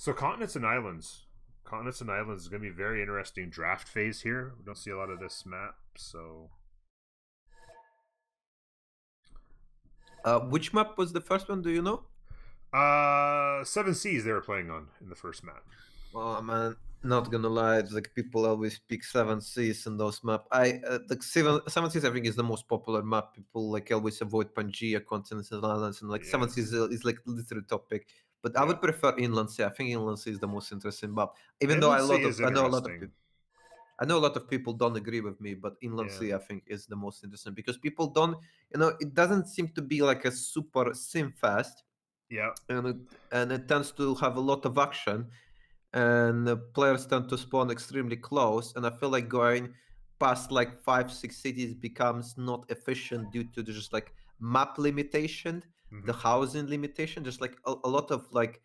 So continents and islands. Continents and islands is going to be a very interesting draft phase here. We don't see a lot of this map, so Which map was the first one? Do you know? Seven Seas they were playing on in the first map. Well, I'm not gonna lie. It's like people always pick Seven Seas in those map. The Seven Seas I think is the most popular map. People like always avoid Pangaea, continents and islands, and like Seven Yeah, Seas is like literally top pick. But I yeah. would prefer Inland Sea. I think Inland Sea is the most interesting map. Even though Inland Sea is I know a lot of interesting. people. I know a lot of people don't agree with me, but Inland Yeah, Sea I think is the most interesting because people don't, it doesn't seem to be like a super sim fast, yeah, and it tends to have a lot of action, and players tend to spawn extremely close. And I feel like going past like 5 6 cities becomes not efficient due to the just like map limitation, the hmm housing limitation, just like a lot of like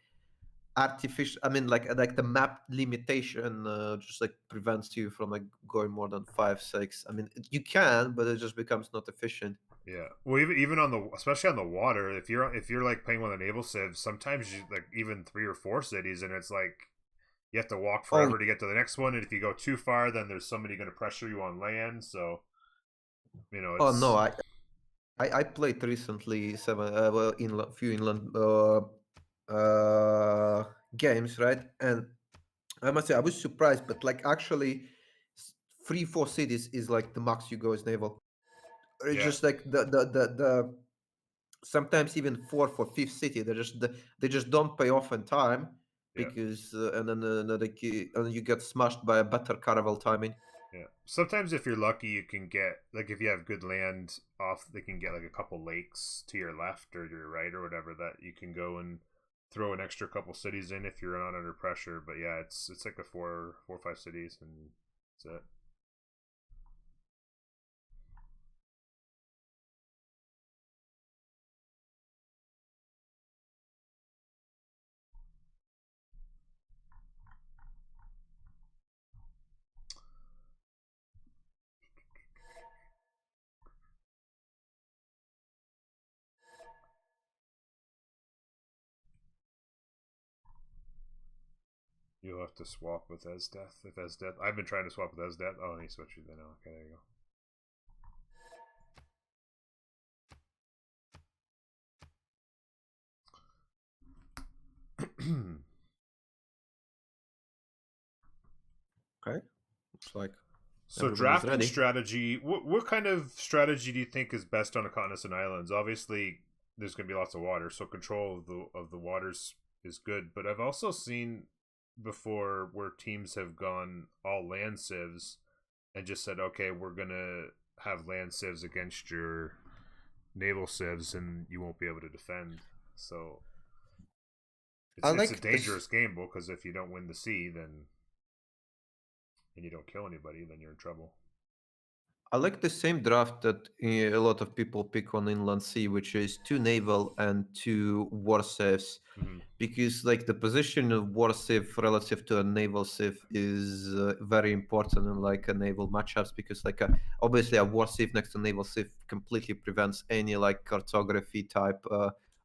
artificial, I mean like the map limitation just like prevents you from like going more than 5 6. I mean you can, but it just becomes not efficient. yeah. Well, even on the especially on the water, if you're like playing with a naval civ, sometimes you like even 3 or 4 cities, and it's like you have to walk Oh, forever to get to the next one, and if you go too far, then there's somebody going to pressure you on land. So oh no, it's I played recently seven well in few inland games, right? And I must say I was surprised, but like actually 3 4 cities is like the max you go as naval. It's yeah, just like the sometimes even fourth or fifth city they just don't pay off in time, yeah. because and then and you get smashed by a better caravel timing. Yeah. Sometimes if you're lucky, you can get like if you have good land off, they can get like a couple lakes to your left or your right or whatever that you can go and throw an extra couple cities in if you're not under pressure. But yeah, it's like a four or five cities and that's it. You'll have to swap with Esdeath if Esdeath. I've been trying to swap with Esdeath. Oh, he switches then. Okay, there you go. Okay, looks like So everybody's drafting ready. strategy. What kind of strategy do you think is best on the continents and islands? Obviously, there's going to be lots of water, so control of the waters is good. But I've also seen before where teams have gone all land civs and just said, okay, we're gonna have land civs against your naval civs, and you won't be able to defend. So I it's a like this. dangerous game because if you don't win the sea, then and you don't kill anybody, then you're in trouble. I like the same draft that a lot of people pick on Inland Sea, which is two naval and two war sieves, Mm-hmm. because like the position of war sieve relative to a naval sieve is very important in like a naval matchups, because like obviously a war sieve next to naval sieve completely prevents any like cartography type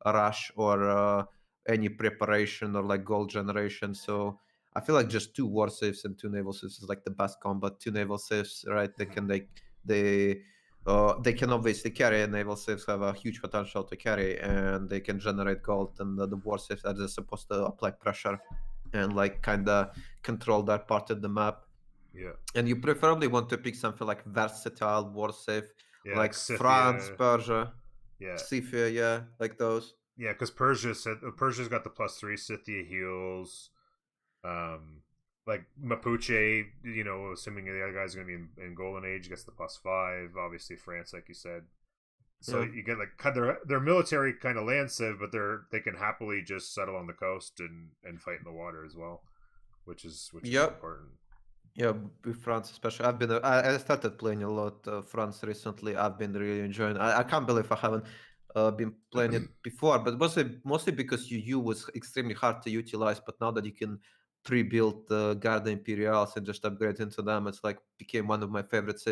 rush, or any preparation or like goal generation. So I feel like just two war sieves and two naval sieves is like the best combat. Two naval sieves, right? They Mm-hmm. can they they can obviously carry, and naval sieves have a huge potential to carry, and they can generate gold, and the war sieves are just supposed to apply pressure and like kind of control that part of the map. Yeah, And you preferably want to pick something like versatile war sieve, yeah, like like France, Scythia. Persia, Yeah, Scythia, yeah, like those. yeah, because Persia's got the +3. Scythia heals. Um, like Mapuche, assuming the other guys are going to be in Golden Age, gets the +5. Obviously, France, like you said. So Yeah. you get like kind of they're military kind of land civ, but they can happily just settle on the coast and fight in the water as well, which is Yep. important. Yeah, with France especially. I started playing a lot France recently. I've been really enjoying. I can't believe I haven't been playing it before, but mostly because UU was extremely hard to utilize. But now that you can pre-build the Garda Imperials and just upgrade into them, it's like became one of my favorites.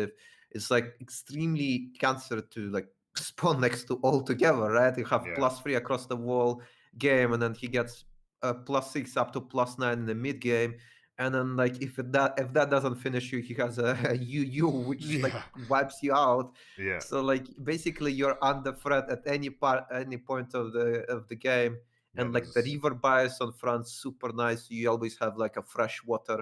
It's like extremely cancer to like spawn next to all together, right? You have Yeah, +3 across the wall game, and then he gets +6 up to +9 in the mid game, and then like if that doesn't finish you, he has a UU which like Yeah. wipes you out. Yeah. So like basically you're under threat at any point of the game, Yeah. and like the There's river bias on front super nice. You always have like a fresh water,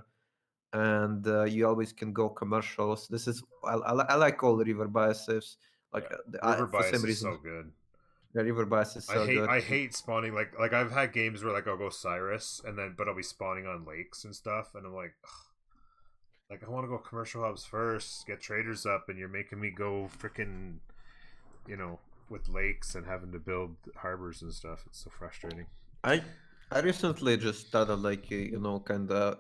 and you always can go commercials. This is I like all the river biases. Like yeah. River for some bias is reason so good. the river bias is I so hate good. I hate spawning like I've had games where like I'll go Cyrus and then but I'll be spawning on lakes and stuff and I'm like ugh, like I want to go commercial hubs first, get traders up, and you're making me go freaking you know with lakes and having to build harbors and stuff. It's so frustrating. I I recently just started like kind of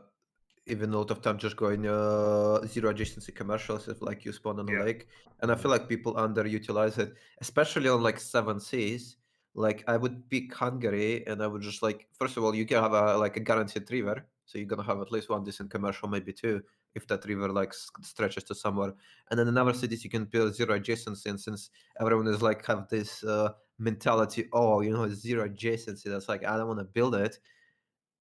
even out of time just going zero adjacency commercials if like you spawn on a Yeah. lake, and I Hmm. feel like people underutilize it, especially on like seven seas. Like I would pick Hungary, and I would just like first of all you can have a like a guaranteed river, so you're gonna have at least one decent commercial, maybe two, if that river like stretches to somewhere. And then in other cities you can build zero adjacency, and since everyone is like have this mentality, oh zero adjacency, that's like I don't want to build it,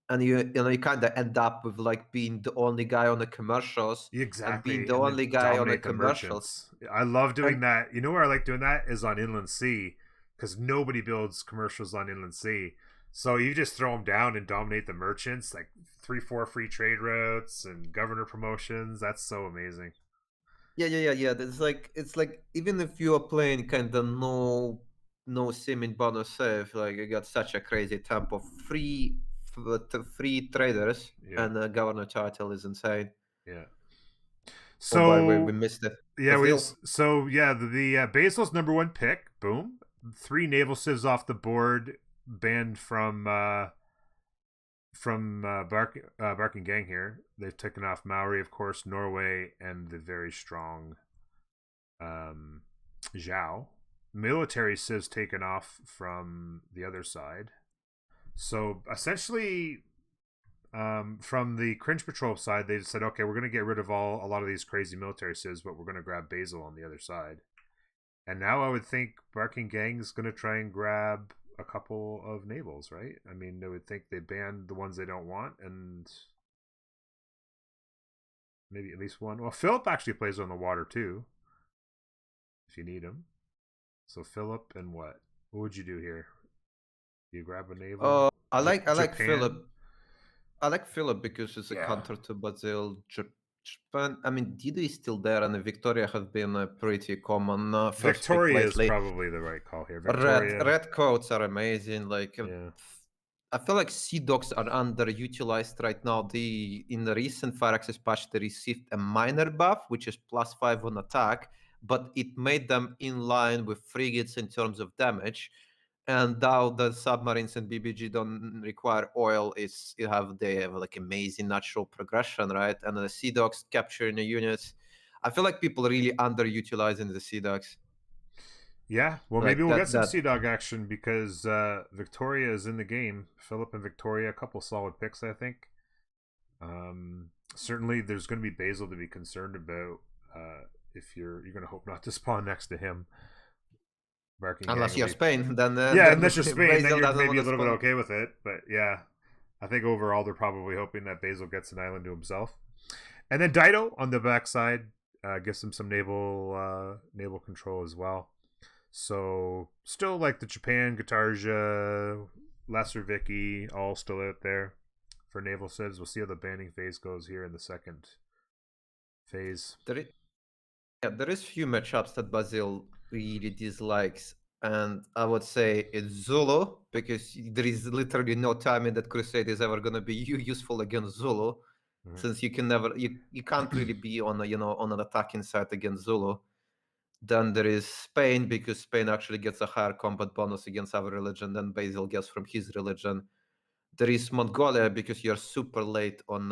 and you kind of end up with like being the only guy on the commercials, and being Exactly, the and then only guy on the dominate the commercials. merchants. I love doing And that. You know where I like doing that is on inland sea because nobody builds commercials on inland sea. So you just throw them down and dominate the merchants, like 3, 4 free trade routes and governor promotions. That's so amazing. yeah, there's like it's like even if you are playing kind of no sim in bonus save, like you got such a crazy tempo, free traders, Yeah, and governor title is insane. yeah. Oh, by the way, we So missed it. yeah, we Brazil. just so yeah the Basil's #1 pick. Boom, 3 naval civs off the board, banned from Barking Gang here. They've taken off Maori, of course, Norway, and the very strong um, Zhao. Military civs taken off from the other side. So essentially, from the Cringe Patrol side, they said, okay, we're going to get rid of a lot of these crazy military civs, but we're going to grab Basil on the other side. And now I would think Barking Gang is going to try and grab a couple of navals, right? I mean, they would think they banned the ones they don't want, and maybe at least one. Well, Philip actually plays on the water too, if you need him. So Philip and what? What would you do here? Do you grab a naval? I like Japan. Philip. I like Philip because it's a Yeah. counter to Brazil, Japan. I mean, Dido is still there, and Victoria has been a pretty common first pick Victoria is lately. probably the right call here. Red Victoria. red coats are amazing. Like Yeah. I feel like Sea Dogs are underutilized right now. In the recent Fire Access patch, they received a minor buff, which is +5 on attack, but it made them in line with frigates in terms of damage. And now the submarines and BBG don't require oil. They have like amazing natural progression, right? And the Sea Dogs capturing the units. I feel like people really underutilizing the Sea Dogs. Yeah. Well, maybe Like we'll get some that Sea Dog action because Victoria is in the game. Philip and Victoria, a couple solid picks, I think. Certainly, there's going to be Basil to be concerned about. If you're going to hope not to spawn next to him, Barking Gang unless will you're be. Spain, then Yeah, unless you're Spain, then Basil you're doesn't maybe want a to little bit spawn. okay with it. But yeah, I think overall they're probably hoping that Basil gets an island to himself. And then Dido on the backside gives him some naval control as well. So still like the Japan, Guitarja, Lesser Vicky, all still out there for naval civs. We'll see how the banning phase goes here in the second phase. There is, yeah, there is few matchups that Basil really dislikes, and I would say it's Zulu because there is literally no time in that Crusade is ever gonna be useful against Zulu, Mhm. since you can't really be on on an attacking side against Zulu. Then there is Spain because Spain actually gets a higher combat bonus against our religion than Basil gets from his religion. There is Mongolia because you're super late on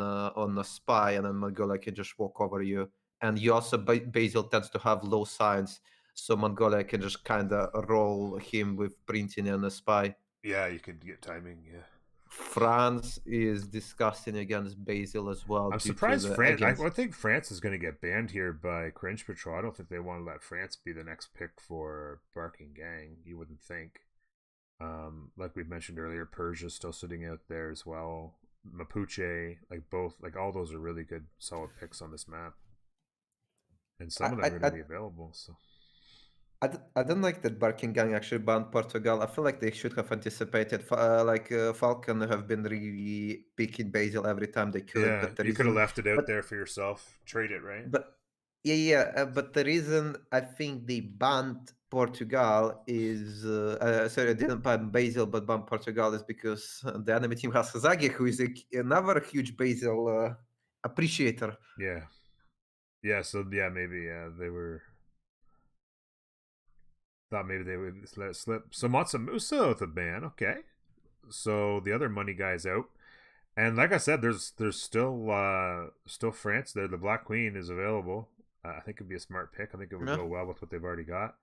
a spy, and then Mongolia can just walk over you. And you also Basil tends to have low science, so Mongolia can just kind of roll him with printing and a spy. Yeah, you could get timing. Yeah, France is disgusting against Basil as well I'm due to surprised the France. I against. would think France is going to get banned here by Cringe Patrol. I don't think they want to let France be the next pick for Barking Gang. You wouldn't think. Like we mentioned earlier, Persia's still sitting out there as well. Mapuche, like both, like all those are really good, solid picks on this map, and some of them I, are going I, to be available. So I don't like that Barking Gang actually banned Portugal. I feel like they should have anticipated. Falcon have been really picking Basil every time they could, yeah, but the you could have reason, left it out but there for yourself, trade it, right? but but the reason I think they banned Portugal is sorry, I didn't ban Basil, but banned Portugal is because the enemy team has Hazagi, who is another huge Basil appreciator. Yeah, yeah. So yeah, maybe they were thought maybe they would let it slip. So Matsumusa with a ban, okay. So the other money guy's out. And like I said, there's still France there. The Black Queen is available. I think it'd be a smart pick. I think it would Yeah. go well with what they've already got.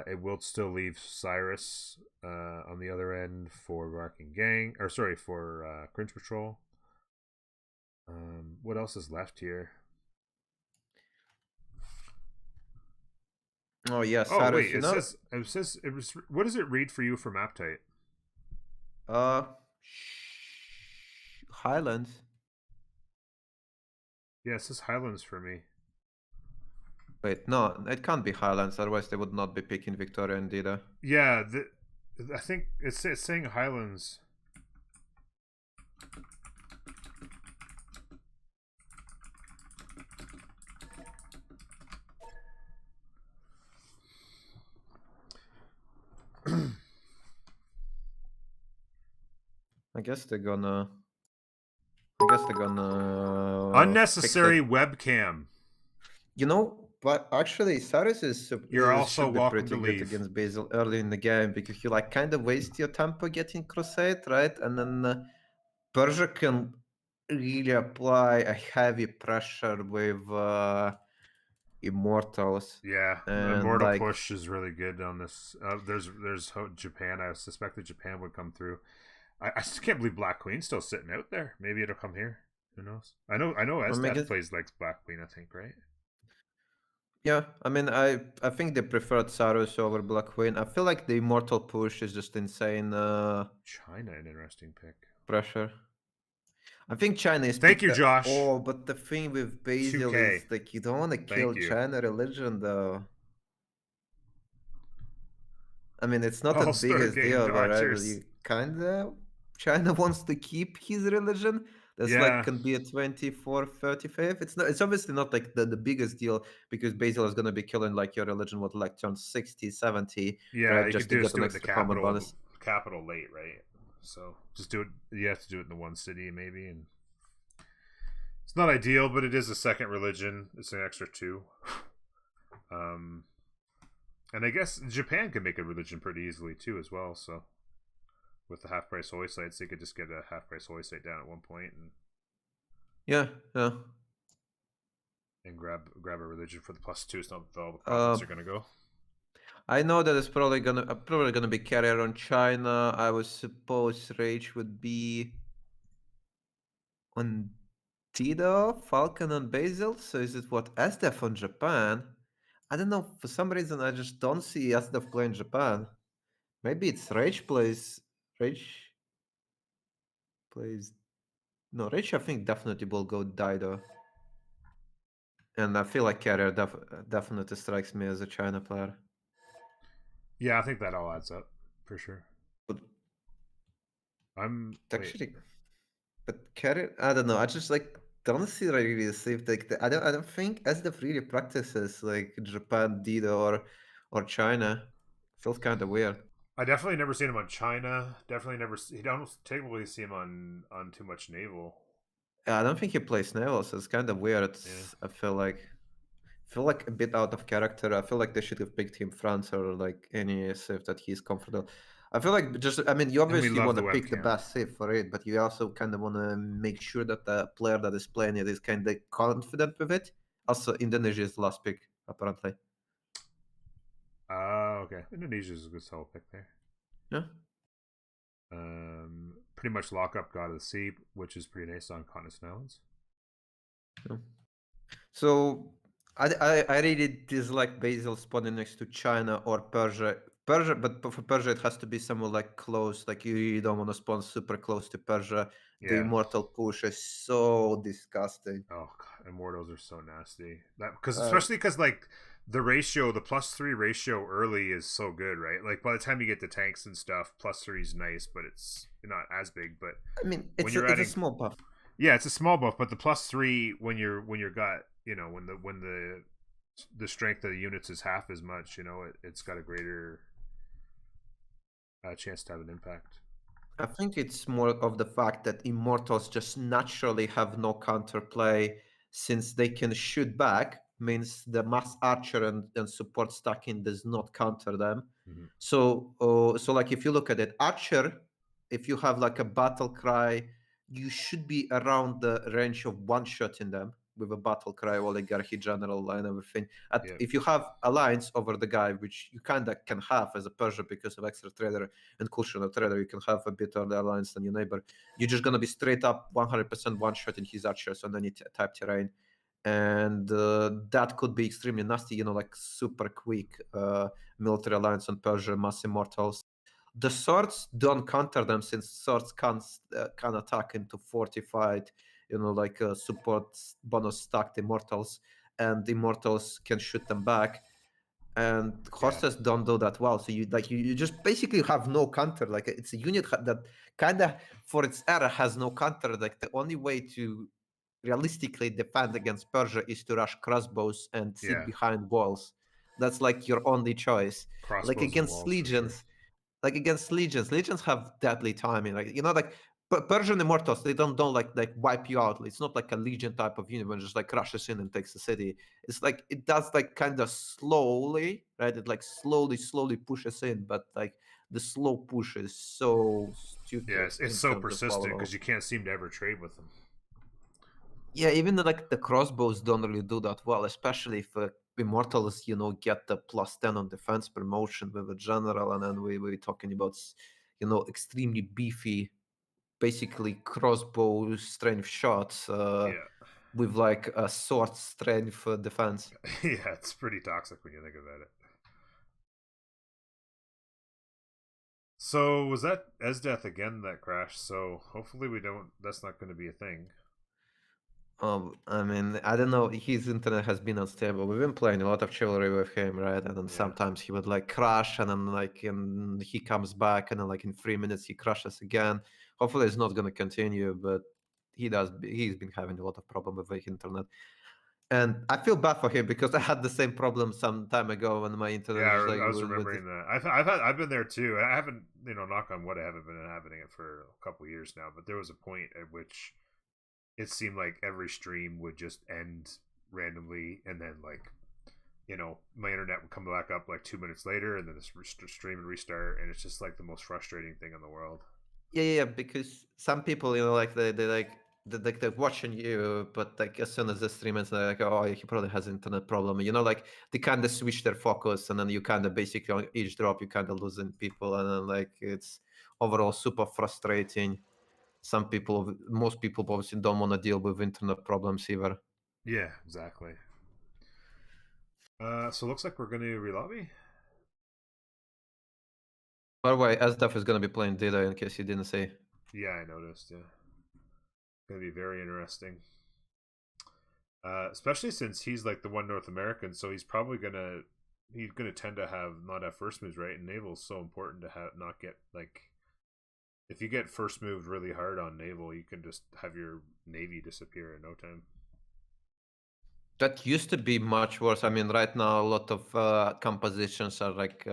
It will still leave Cyrus on the other end for Barking Gang, or sorry, for Cringe Patrol. What else is left here? Oh yeah, Oh wait, Cyrus, you know, it says it was. What does it read for you for map type? uh, Highlands. Yeah, it says Highlands for me. Wait, no, it can't be Highlands. Otherwise, they would not be picking Victoria and Dida. Yeah, I think it's saying Highlands. I guess they're gonna. I guess they're gonna fix it. Unnecessary webcam. You know, but actually, Cyrus You're is also should be welcome pretty to good leave. against Basil early in the game because you like kind of waste your tempo getting Crusade, right? And then Persia can really apply a heavy pressure with Immortals, Yeah, and Immortal like Push is really good on this. There's Japan. I suspected Japan would come through. I just can't believe Black Queen's still sitting out there. Maybe it'll come here. Who knows? I know I mean, Esdeath plays like Black Queen. I think right. yeah, I mean, I think they preferred Cyrus over Black Queen. I feel like the Immortal push is just insane China, an interesting pick. pressure. I think China is Thank picked. you, Josh. Oh, but the thing with Basil 2K. is like you don't want to kill Thank you. China religion, though. I mean, it's not the All Star biggest Game deal, but Dodgers. you kind of China wants to keep his religion. That's like Yeah, can be a 24, 35. It's not. It's obviously not like the biggest deal because Basil is gonna be killing like your religion would like turn 60, 70, yeah. right? You could Just to just get an do it in the extra combat bonus. capital late, right? So just do it. You have to do it in the one city maybe, and it's not ideal, but it is a second religion. It's an extra two. Um, and I guess Japan can make a religion pretty easily too, as well. So with the half price holy sites, they could just get a half price holy site down at one point Yeah, yeah. and grab a religion for the plus two. It's not all the Uh, profits are gonna go. I know that it's probably gonna be carrier on China. I would suppose Rage would be on Tito, Falcon, and Basil. So is it what SDF on Japan? I don't know. For some reason, I just don't see SDF playing Japan. Maybe it's Rage plays. No, Rage. I think definitely will go Dido, and I feel like carrier definitely strikes me as a China player. Yeah, I think that all adds up for sure. But I'm wait. actually, but carrier, I don't know. I just like don't see really safe. Like I don't think SDF really practices like Japan, Dido, or China. Feels kind of weird. I definitely never seen him on China. Definitely never. You don't typically see him on too much naval. I don't think he plays naval, so it's kind of weird. Yeah, I feel like a bit out of character. I feel like they should have picked him France or like any save that he's comfortable. I feel like just I mean you and we obviously love want the to pick the webcam. best save for it, but you also kind of want to make sure that the player that is playing it is kind of confident with it. Also, Indonesia is the last pick apparently. Okay. Indonesia's a good solid pick there. Yeah. Pretty much lock up God of the Sea, which is pretty nice on continents and islands. Yeah. So I really dislike Basil spawning next to China or Persia. Persia, but for Persia, it has to be somewhere like close. Like you don't want to spawn super close to Persia. The Yeah. immortal push is so disgusting. Oh god, immortals are so nasty. That because Uh, especially because like the ratio, the +3 ratio early is so good, right? Like by the time you get to tanks and stuff, +3 is nice, but it's not as big. But I mean, when you're it's a adding, small buff. yeah, it's a small buff, but the +3 when you're got when the strength of the units is half as much, it's got a greater chance to have an impact. I think it's more of the fact that immortals just naturally have no counterplay since they can shoot back, means the mass archer and support stacking does not counter them. Mm-hmm. So like if you look at it, archer, if you have like a battle cry, you should be around the range of one shot in them with a battle cry, oligarchy, general, and everything. Yeah, If you have alliance over the guy, which you kind of can have as a Persia because of extra trader and cushion of trader, you can have a bit early alliance than your neighbor. You're just gonna be straight up 100% one shot in his archers on any type terrain, and that could be extremely nasty. Like super quick military alliance on Persia, mass immortals. The swords don't counter them since swords can attack into fortified, like support bonus stacked immortals, and immortals can shoot them back, and yeah, horses don't do that well. So you just basically have no counter. Like it's a unit that kind of for its era has no counter. Like the only way to realistically defend against Persia is to rush crossbows and sit yeah. behind walls. That's like your only choice. Like Crossbows and against walls for sure. legions, legions have deadly timing. Like like Persian immortals, they don't like wipe you out. It's not like a legion type of unit when it just like rushes in and takes the city. It's like it does like kind of slowly, right? It like slowly pushes in, but like the slow push is so Yeah, stupid it's in so terms of power persistent because roll. you can't seem to ever trade with them. Yeah, even like the crossbows don't really do that well, especially if immortals, get the +10 on defense promotion with a general, and then we're talking about, extremely beefy, basically crossbow strength shots Yeah, with like a sword strength defense. yeah, it's pretty toxic when you think about it. So was that Esdeath again that crashed? So hopefully we don't. That's not going to be a thing. I mean, I don't know. His internet has been unstable. We've been playing a lot of chivalry with him, right? And then Yeah, sometimes he would like crash, and then and he comes back, and then like in 3 minutes he crashes again. Hopefully, it's not going to continue, but He's been having a lot of problem with the internet, and I feel bad for him because I had the same problem some time ago when my yeah. internet was like I was with remembering that. I've been there too. I haven't, knock on wood, I haven't been inhabiting it for a couple years now. But there was a point at which it seemed like every stream would just end randomly, and then like my internet would come back up like 2 minutes later, and then the stream would restart, and it's just like the most frustrating thing in the world. Yeah, because some people, like they're watching you, but like as soon as the stream ends, they're like, oh, he probably has internet problem. Like they kind of switch their focus, and then you kind of basically on each drop, you kind of losing people, and then like it's overall super frustrating. Most people obviously don't want to deal with internet problems either. Yeah, exactly. So looks like we're going to relobby. By the way, SDF is going to be playing Data in case you didn't see. Yeah, I noticed. Yeah, going to be very interesting. Especially since he's like the one North American, so he's gonna tend to not have first moves, right? And naval's so important to have not get like if you get first moved really hard on naval, you can just have your navy disappear in no time. That used to be much worse. I mean, right now a lot of compositions are like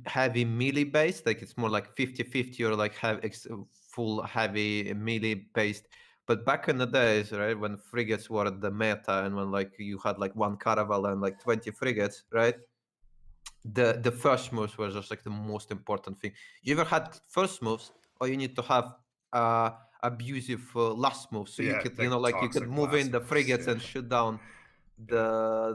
heavy melee based. Like it's more like 50-50 or like full heavy melee based. But back in the days, right, when frigates were the meta and when like you had like one caravel and like 20 frigates, right? The first moves were just like the most important thing. You ever had first moves, or you need to have abusive last moves, so you Yeah, could like you could toxic move last in the moves. frigates Yeah, and shoot down yeah,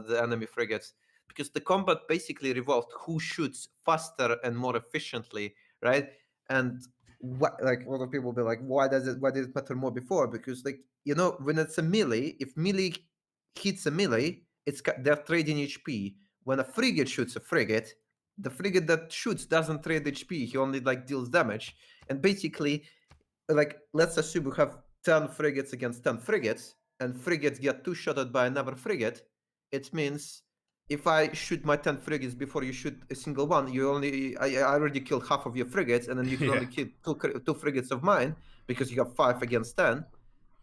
the enemy frigates, because the combat basically revolved who shoots faster and more efficiently, right? And what like a lot of people be like, why did it matter more before? Because like when it's a melee, if melee hits a melee, they're trading HP. When a frigate shoots a frigate, the frigate that shoots doesn't trade HP. He only like deals damage. And basically, like let's assume we have 10 frigates against 10 frigates, and frigates get two-shotted by another frigate. It means if I shoot my 10 frigates before you shoot a single one, I already killed half of your frigates, and then you can Yeah. only kill two frigates of mine because you have 5 against 10.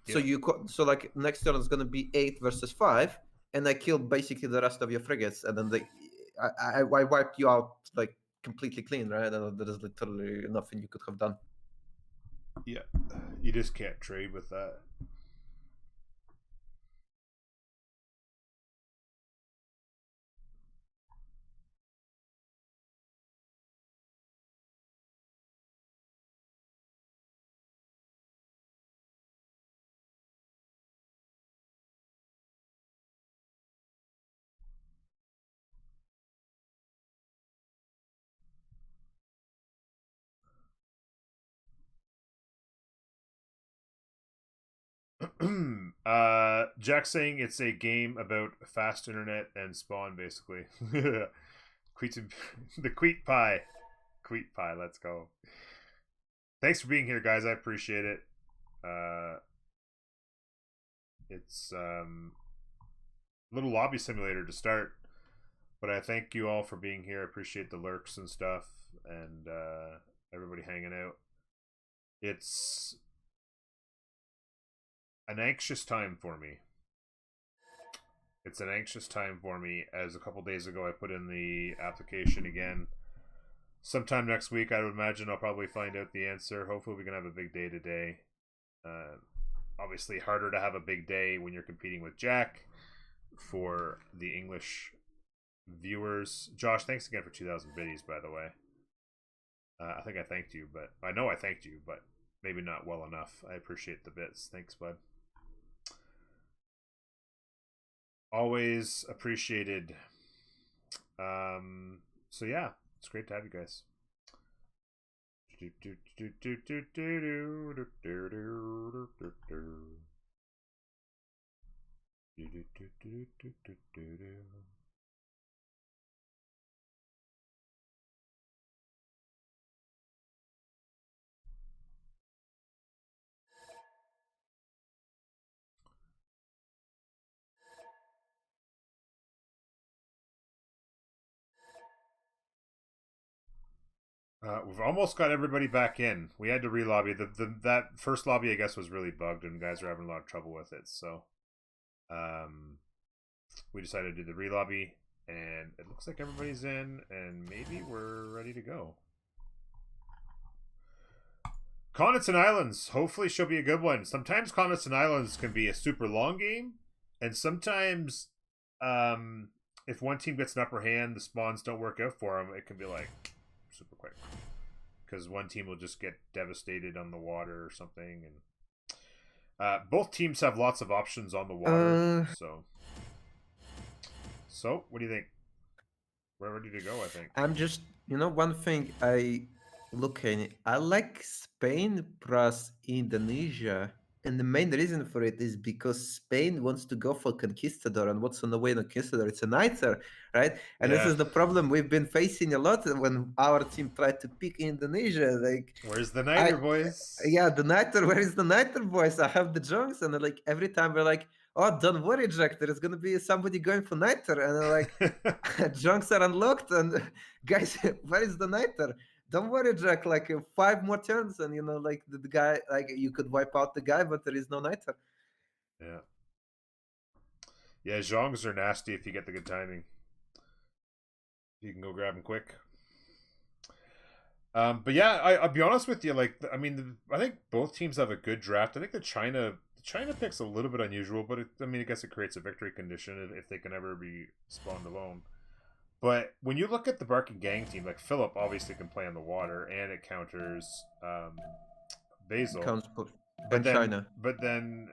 So Yeah. so like next turn is gonna be 8 versus 5, and I killed basically the rest of your frigates, and then I wiped you out like completely clean, right? And there is literally nothing you could have done. Yeah. You just can't trade with that. Jack's saying it's a game about fast internet and spawn, basically. The Queet Pie. Queet Pie, let's go. Thanks for being here, guys. I appreciate it. It's a little lobby simulator to start, but I thank you all for being here. I appreciate the lurks and stuff, and everybody hanging out. It's an anxious time for me. It's an anxious time for me, as a couple days ago I put in the application again. Sometime next week, I would imagine I'll probably find out the answer. Hopefully we can have a big day today. Obviously harder to have a big day when you're competing with Jack for the English viewers. Josh, thanks again for 2,000 biddies, by the way. I think I thanked you, but I know I thanked you, but maybe not well enough. I appreciate the bits. Thanks, bud. Always appreciated. So yeah, it's great to have you guys. We've almost got everybody back in. We had to re-lobby. That first lobby, I guess, was really bugged, and guys are having a lot of trouble with it. So, we decided to do the re-lobby, and it looks like everybody's in, and maybe we're ready to go. Continents and Islands. Hopefully, she'll be a good one. Sometimes Continents and Islands can be a super long game, and sometimes, if one team gets an upper hand, the spawns don't work out for them. It can be like super quick because one team will just get devastated on the water or something, and both teams have lots of options on the water. So what do you think? We're ready to go, I think. I'm just, one thing I like Spain plus Indonesia, and the main reason for it is because Spain wants to go for Conquistador, and what's on the way to Conquistador? It's a Niter, right? And this Yeah. is the problem we've been facing a lot when our team tried to pick Indonesia. Like, Where's the Niter, boys? yeah, the Niter, where is the Niter, boys? I have the Junks, and like every time we're like, oh, don't worry, Jack, there is gonna be somebody going for Niter, and they're like, junks are unlocked, and guys, where is the Niter? Don't worry, Jack. Like 5 more turns, and like the guy, like you could wipe out the guy, but there is no Niter. Yeah. Yeah, Zhongs are nasty if you get the good timing. You can go grab them quick. But yeah, I'll be honest with you. Like, I mean, I think both teams have a good draft. I think the China pick's a little bit unusual, but I mean, I guess it creates a victory condition if they can ever be spawned alone. But when you look at the Barking Gang team, like Philip obviously can play on the water, and it counters Basil. And China. But then,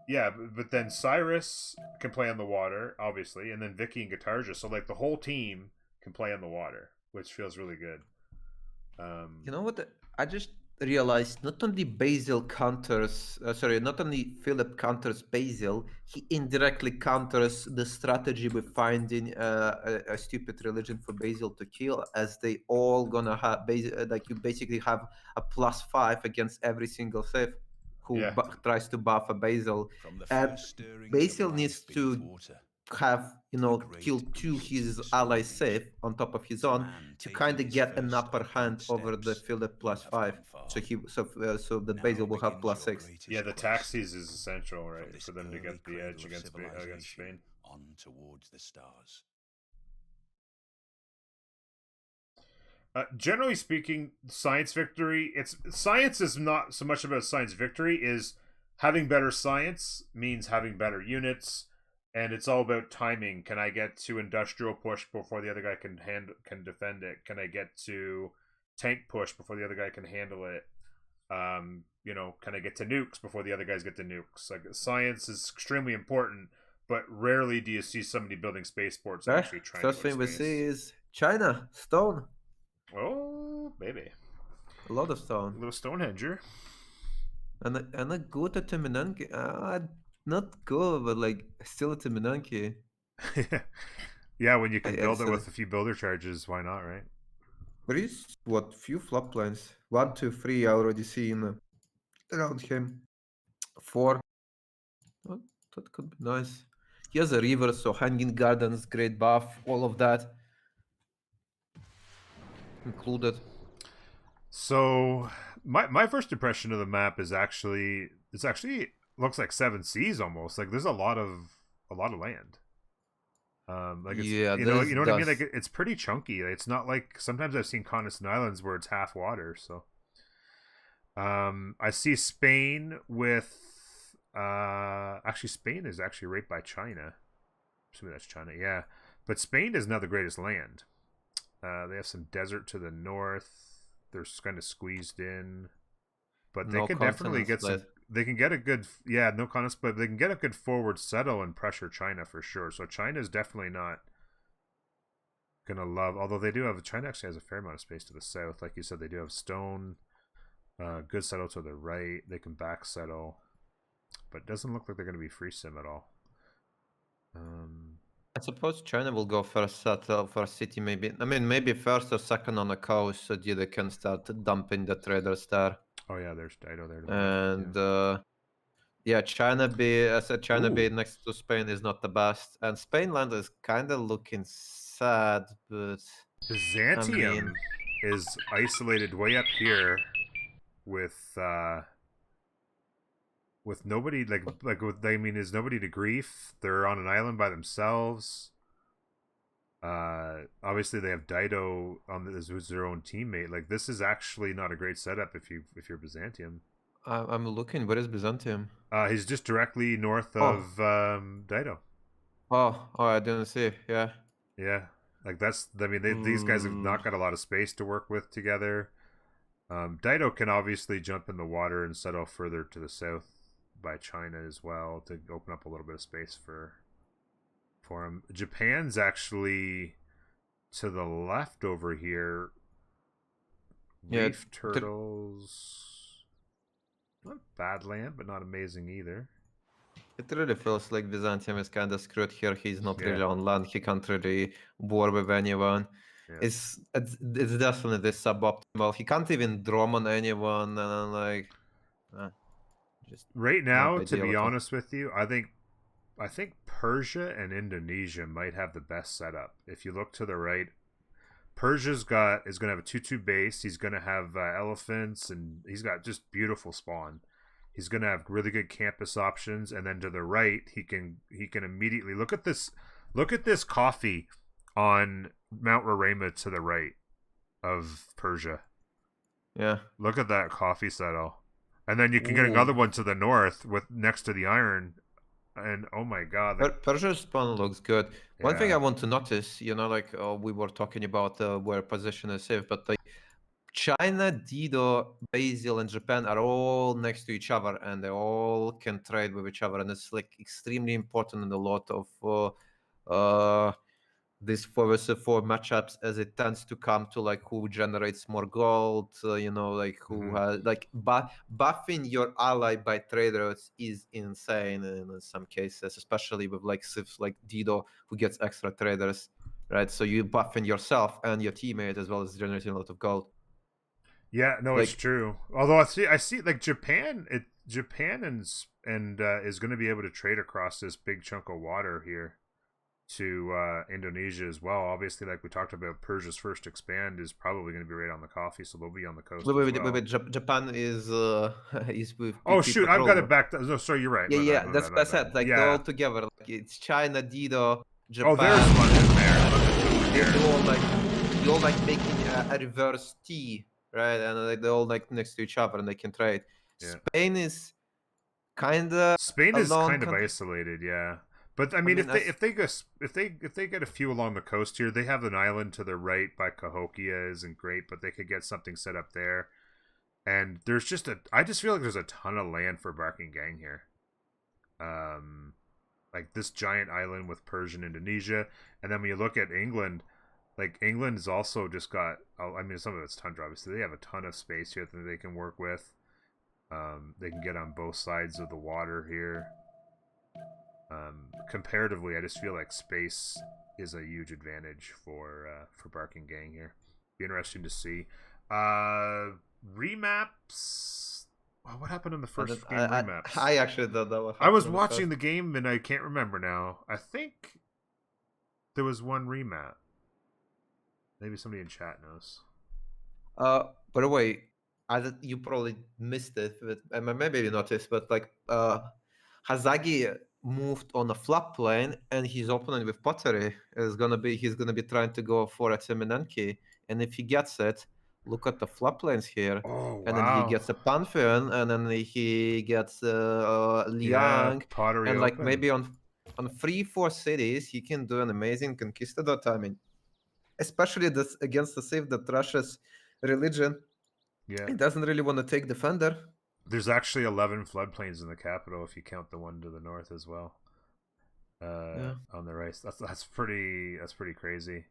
yeah, but then Cyrus can play on the water, obviously, and then Vicky and Guitarja. So like the whole team can play on the water, which feels really good. You know what? I just realized not only Basil counters, not only Philip counters Basil, he indirectly counters the strategy with finding a stupid religion for Basil to kill, as they all gonna have like you basically have a +5 against every single Sith who Yeah, tries to buff a Basil, From the and first stirrings of Basil life needs beneath to water, have the kill great two beings his of ally Stone Age. Sith on top of his A own man to taking kind of his get an first upper hand upright over the steps, Philip you have +5. gone far. So the Now Basil will have begins your +6. yeah. greatest The quest. taxis is essential, From right, this for them to early get the cradle edge of against civilization Spain. on towards the stars. Generally speaking, science victory. It's science is not so much about science victory. Is having better science means having better units, and it's all about timing. Can I get to industrial push before the other guy can defend it? Can I get to tank push before the other guy can handle it? Can I get to nukes before the other guys get to nukes? Like science is extremely important, but rarely do you see somebody building spaceports actually trying to First go to thing we see space. is China, stone. Oh, baby. A lot of A stone. little Stonehenger. And a good Teminanki. Not good, but like still a Teminanki. Yeah, when you I can build it actually. with a few builder charges, why not, right? There is what few flop lines. 1, 2, 3 I already seen around him. 4. Oh, that could be nice. He has a river, so hanging gardens, great buff, all of that included. So my first impression of the map is actually looks like seven seas almost. Like there's a lot of land. Like it's Yeah, you this know what I mean. Like does. it's pretty chunky. It's not like sometimes I've seen Coniston Islands where it's half water. So I see Spain with actually Spain is actually right by China. Assuming that's China, yeah. But Spain doesn't have the greatest land. They have some desert to the north. They're kind of squeezed in, but they No can definitely continent get split. some. They can get a good, yeah, no contest, but they can get a good forward settle and pressure China for sure. So China is definitely not gonna love. Although they do have China actually has a fair amount of space to the south. Like you said, they do have stone, good settle to the right. They can back settle, but it doesn't look like they're gonna be free sim at all. I suppose China will go first settle for city, maybe. I mean, maybe first or second on the coast, so they can start dumping the traders there. Oh yeah, there's Dido there to buff it too. And yeah, China Ooh, B next to Spain is not the best, and Spain land is kind of looking sad, but I mean, Byzantium is isolated way up here with nobody with I mean is nobody to grief. They're on an island by themselves. Obviously they have Dido on this who's their own teammate. Like this is actually not a great setup if you're Byzantium. I'm looking. Where is Byzantium? He's just directly north Oh, of Dido. oh, I didn't see. Yeah. Yeah, like that's I mean these guys have Mm, not got a lot of space to work with together. Dido can obviously jump in the water and settle further to the south by China as well to open up a little bit of space for him. Japan's actually to the left over here. yeah. Reef turtles, not bad land, but not amazing either. It really feels like Byzantium is kind of screwed here. He's not Yeah, really on land. He can't really war with anyone. yeah. It's definitely suboptimal. He can't even drum on anyone, and I'm like, uh, just Right not now, to ideal be at all. honest with you, I think Persia and Indonesia might have the best setup. If you look to the right, Persia's got is going to have a 2-2 base. He's going to have elephants, and he's got just beautiful spawn. He's going to have really good campus options, and then to the right, he can immediately look at this. Look at this coffee on Mount Roraima to the right of Persia. Yeah. Look at that coffee settle, and then you can get another Ooh. one to the north with next to the iron. And oh my god, the, Persia's spawn looks good. One thing I yeah, want to notice, like we were talking about where position is safe, but like China, Dido, Brazil, and Japan are all next to each other, and they all can trade with each other, and it's like extremely important in a lot of these 4 vs 4 matchups, as it tends to come to like who generates more gold, like who has like buffing your ally by trade routes is insane in some cases, especially with like civs like Dido who gets extra traders, right? So you buffing yourself and your teammate as well as generating a lot of gold. Yeah, no, it's Like true. Although I see like Japan and is going to be able to trade across this big chunk of water here to Indonesia as well. Obviously, like we talked about, Persia's first expand is probably going to be right on the coffee, so they'll be on the coast as well. Japan is is with Oh PP shoot, I've got it Patrol. back. No, sorry, you're right. Yeah, My bad. yeah, My that's bad. what My I bad. said. Like they're Yeah. all together. Like it's China, Dido, Oh, there's Japan. one in there. Look at them They're here. all like making a reverse T, right? And like they're all like next to each other and they can trade. Yeah. Spain is kinda Spain a is lone kind of country. isolated, yeah. But I I mean, mean, as if they get a few along the coast here, they have an island to the right by Cahokia isn't great, but they could get something set up there. And there's just I just feel like there's a ton of land for Barking Gang here. Like this giant island with Persian Indonesia, and then when you look at England, like England's also just got. I mean, some of it's tundra. Obviously, they have a ton of space here that they can work with. They can get on both sides of the water here. Comparatively, I just feel like space is a huge advantage for Barking Gang here. Be interesting to see. Remaps. Oh, what happened in the first game? Remaps. I actually don't know what I was happened in the watching first. the game and I can't remember now. I think there was one remap. Maybe somebody in chat knows. By the way, you probably missed it, but maybe you noticed, but like Hazagi moved on a flop lane, and his opponent with pottery he's gonna be trying to go for a Teminanki, and if he gets it, look at the flop lanes here, Oh and then he wow! gets a Pantheon, and then he gets Yeah, Liang, pottery and like open. maybe on 3-4 cities he can do an amazing conquistador timing, especially this against the save that rushes religion. Yeah, He doesn't really want to take defender. there's actually 11 floodplains in the capital if you count the one to the north as well. Yeah. On the right, that's pretty crazy.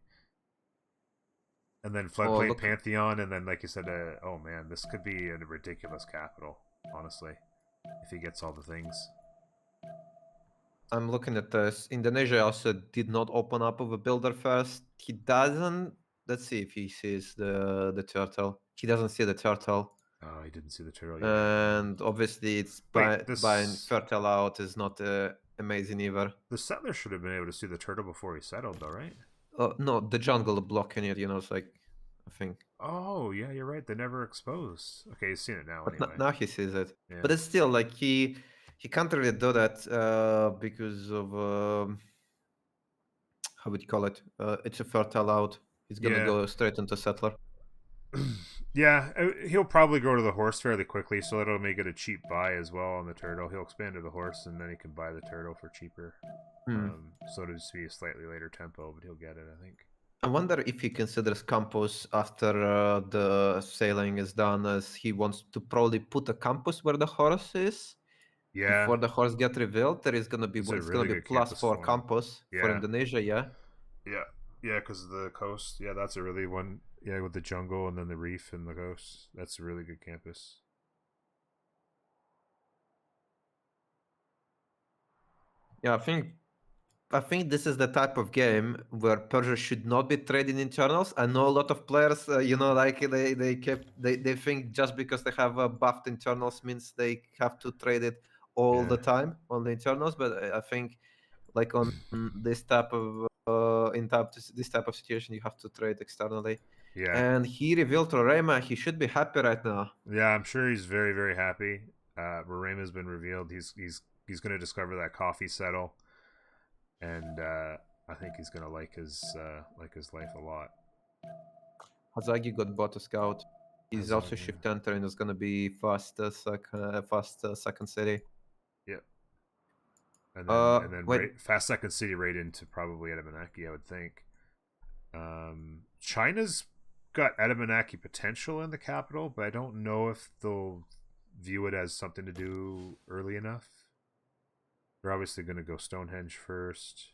And then Oh, floodplain look. Pantheon, and then like you said, oh man, this could be a ridiculous capital. Honestly, if he gets all the things. I'm looking at this. Indonesia also did not open up with a builder first. He doesn't. Let's see if he sees the turtle. He doesn't see the turtle. Oh, I didn't see the turtle yet. And obviously, it's Wait, buying fertile out is not amazing either. the settler should have been able to see the turtle before he settled, though, right? No, the jungle blocking it. It's like, I think. Oh, yeah, you're right. They never exposed. Okay, he's seen it now But anyway. now he sees it. Yeah. But it's still like he can't really do that because of how would you call it? It's a fertile out. He's gonna Yeah. go straight into settler. Yeah, he'll probably go to the horse fairly quickly, so it'll make it a cheap buy as well on the turtle. He'll expand to the horse, and then he can buy the turtle for cheaper. So it'll just be a slightly later tempo, but he'll get it, I think. I wonder if he considers campus after the sailing is done, as he wants to probably put a campus where the horse is. Yeah. Before the horse get revealed, there is gonna be It's a it's really gonna be good plus campus 4 for him. campus for Yeah. Indonesia, yeah. Yeah, yeah, because of the coast. Yeah, that's a really one. Yeah, with the jungle and then the reef and the coast. That's a really good campus. Yeah, I think this is the type of game where Persia should not be trading internals. I know a lot of players, like they think just because they have buffed internals means they have to trade it all Yeah. the time on the internals. But I think like on this type of this type of situation, you have to trade externally. Yeah. And he revealed to Rema, he should be happy right now. Yeah, I'm sure he's very, very happy. Rorema's been revealed. He's going to discover that coffee settle, and I think he's going to like his life a lot. Hazagi got bought a scout. He's also shift entering. It's gonna be fast second city. Yep. And then fast second city right into probably Edamanaki, I would think. China's got Edamanaki potential in the capital, but I don't know if they'll view it as something to do early enough. They're obviously going to go Stonehenge first.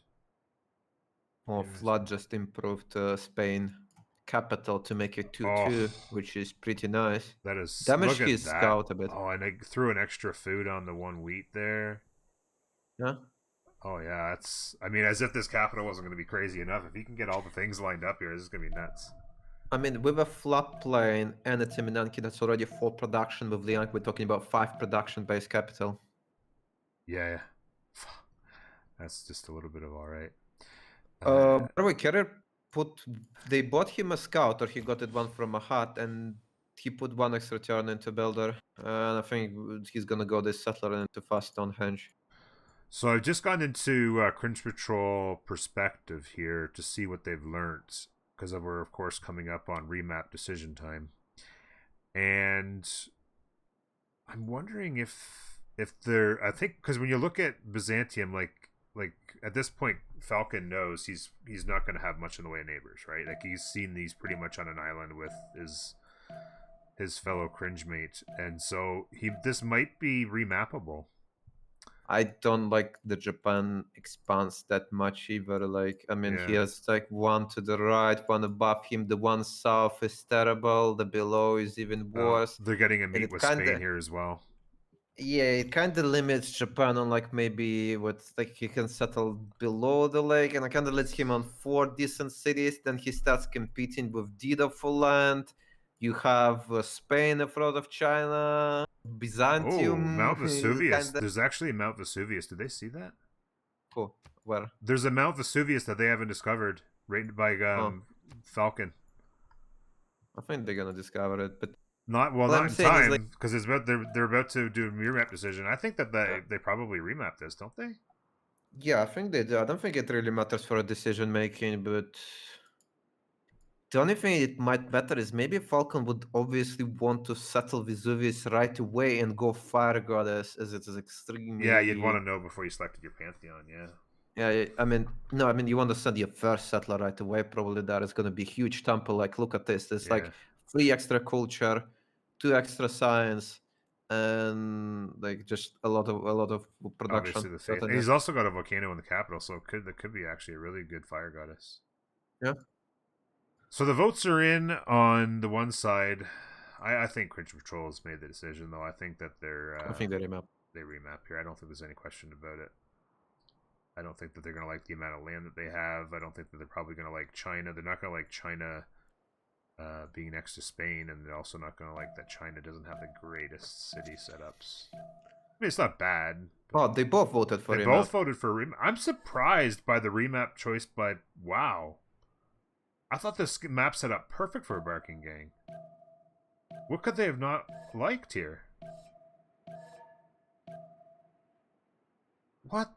Or Flood just improved Spain capital to make it 2-2, which is pretty nice. That is, Damage look at his that. scout a bit. Oh, and I threw an extra food on the one wheat there. Yeah. Oh yeah, that's. I mean, as if this capital wasn't going to be crazy enough. If he can get all the things lined up here, this is going to be nuts. I mean, with a floodplain and a Timinanki that's already 4 production, with Liang, we're talking about 5 production-based capital. Yeah. That's just a little bit of all right. By the way, Carrier they bought him a scout, or he got it one from a hut, and he put 1 extra turn into builder. And I think he's gonna go this settler into fast Stonehenge. So I've just gone into Cringe Patrol perspective here to see what they've learned, because we're of course coming up on remap decision time, and I'm wondering if they're. I think because when you look at Byzantium, like at this point, Falcon knows he's not going to have much in the way of neighbors, right? Like he's seen these pretty much on an island with his fellow cringe mate, and so this might be remappable. I don't like the Japan expanse that much either. Like, I mean, he has like 1 to the right, 1 above him. The 1 south is terrible. The below is even worse. They're getting a meet with Spain here as well. Yeah, it kind of limits Japan on like maybe what like he can settle below the lake, and it kind of lets him on 4 decent cities. Then he starts competing with Dido for land. You have Spain in front of China, Byzantium. Oh, Mount Vesuvius. There's actually Mount Vesuvius. Did they see that? Cool. Where? There's a Mount Vesuvius that they haven't discovered, rated by Falcon. I think they're gonna discover it, but not in time, because it's about they're about to do a remap decision. I think that they probably remap this, don't they? Yeah, I think they do. I don't think it really matters for a decision making, but the only thing it might matter is maybe Falcon would obviously want to settle Vesuvius right away and go Fire Goddess, as it is extremely. Yeah, you'd want to know before you selected your Pantheon. Yeah, I mean, no, I mean you want to send your first settler right away. Probably that is going to be huge temple. Like, look at this. There's like 3 extra culture, 2 extra science, and like just a lot of production. Obviously, the faith. And he's also got a volcano in the capital, so that could be actually a really good Fire Goddess. Yeah. So the votes are in on the one side. I think Cringe Patrol has made the decision, though. I think that I think they remap. They remap here. I don't think there's any question about it. I don't think that they're going to like the amount of land that they have. I don't think that they're probably going to like China. They're not going to like China being next to Spain, and they're also not going to like that China doesn't have the greatest city setups. I mean, it's not bad. Oh, they both voted for remap. They both voted for remap. I'm surprised by the remap choice, but wow. I thought this map set up perfect for a Barking Gang. What could they have not liked here? What?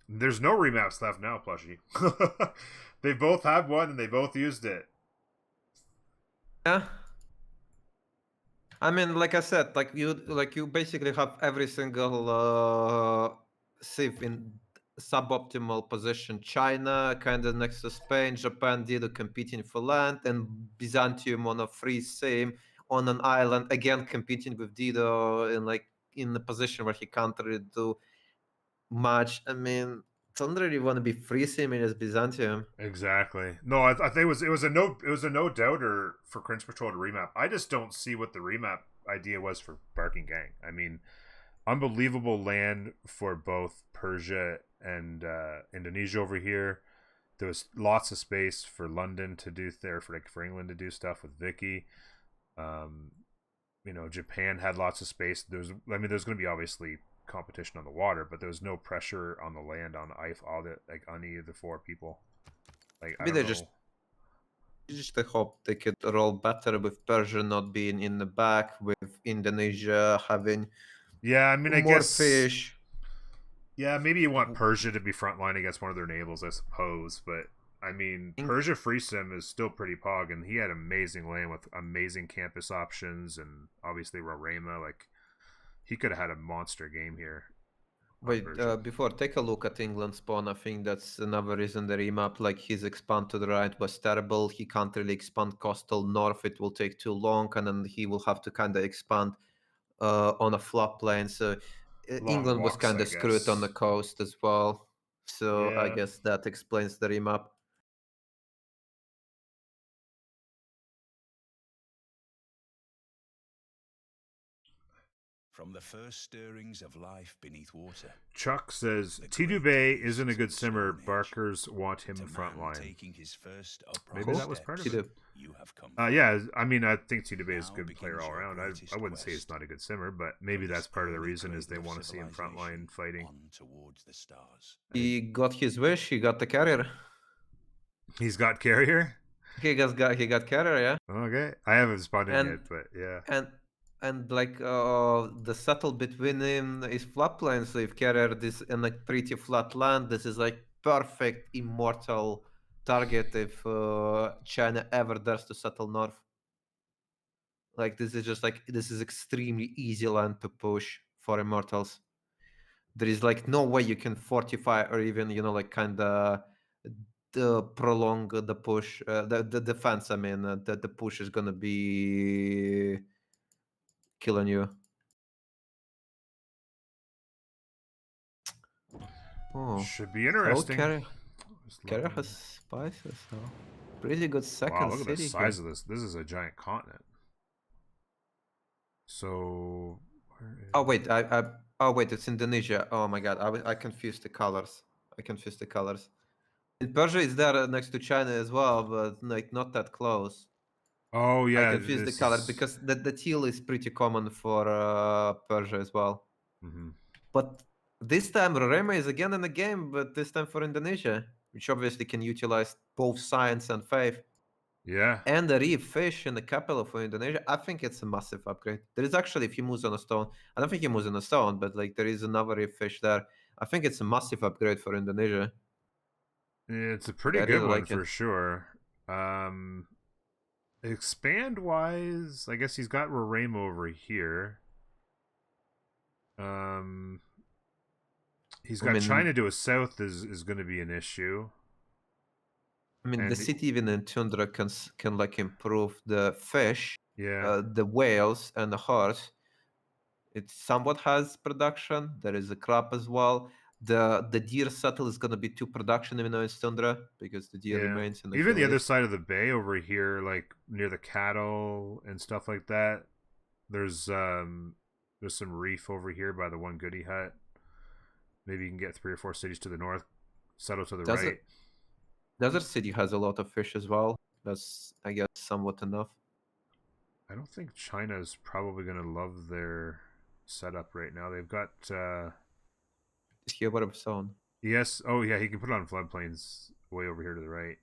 There's no remaps left now, Plushie. They both had one and they both used it. Yeah. I mean, like I said, like you basically have every single civ in suboptimal position. China kind of next to Spain, Japan did competing for land, and Byzantium on a free sim on an island again competing with Dido in the position where he can't really do much. I mean, don't really want to be free simming as Byzantium. Exactly. No, I think it was a no doubter for Cringe Patrol to remap. I just don't see what the remap idea was for Barking Gang. I mean, unbelievable land for both Persia and Indonesia over here. There was lots of space for London to do there, for England to do stuff with Vicky. Japan had lots of space. There's going to be obviously competition on the water, but there was no pressure on the land on any of the 4 people. Like, I don't know. Just hope they could roll better with Persia not being in the back, with Indonesia having I guess fish. Yeah, maybe you want Persia to be frontline against one of their navals, I suppose. But I mean, Persia free sim is still pretty pog, and he had amazing land with amazing campus options, and obviously Rorema. Like, he could have had a monster game here. Wait, before, take a look at England spawn. I think that's another reason the remap, like his expand to the right was terrible. He can't really expand coastal north. It will take too long, and then he will have to kind of expand on a floodplain. So England was kind of screwed on the coast as well. So I Yeah. guess that explains the remap. From the first stirrings of life beneath water, Chuck says the Tidu great Bay isn't a beasts good of the simmer. Stone Age, Barkers want him to front man line. taking his first upright Maybe that was part of it. Tidu. you have come far. Yeah, I mean, I think Tidu Bay is a Now good player begins all your around. greatest I wouldn't say he's quest. not a good simmer, but maybe From that's this part of the early reason is they cradle of want to see him front line civilization fighting. on towards the stars. He got his wish. He got the carrier. He's got carrier. He got carrier, yeah. Okay, I haven't responded And- yet, but yeah. And like the settle between him is flatland. So if carrier this in a pretty flat land, this is like perfect immortal target if China ever dares to settle north. Like this is extremely easy land to push for immortals. There is like no way you can fortify or even like kind of prolong the push, the defense. I mean, the push is gonna be killing you. Oh, Should be interesting. Carrier Just love has it. spices. So pretty good second Wow, look at the city size here. of this. This is a giant continent. So, where is... Oh wait, it's Indonesia. Oh my god, I confused the colors. And Persia is there next to China as well, but like not that close. Oh I yeah, confused the color because the teal is pretty common for Persia as well. Mm-hmm. But this time Rorema is again in the game, but this time for Indonesia, which obviously can utilize both science and faith. Yeah. And the reef fish in the capital for Indonesia. I think it's a massive upgrade. There is actually, if he moves on a stone, I don't think he moves on a stone, but like there is another reef fish there. I think it's a massive upgrade for Indonesia. It's a pretty Yeah, I good really one like for it. sure. Expand wise, I guess he's got Rorema over here. He's got China to his south is going to be an issue. I mean, And the city even in tundra can like improve the fish, yeah, the whales, and the horse. It somewhat has production. There is a crop as well. The deer settle is going to be too production even though it's tundra because the deer remains in the even the other hills. side of the bay over here, like near the cattle and stuff like that. There's some reef over here by the one goody hut. Maybe you can get 3 or 4 cities to the north, settle to the right. The other city has a lot of fish as well. That's, I guess, somewhat enough. I don't think China's probably going to love their setup right now. They've got... Is he over zone? Yes. Oh, yeah, he can put it on floodplains way over here to the right.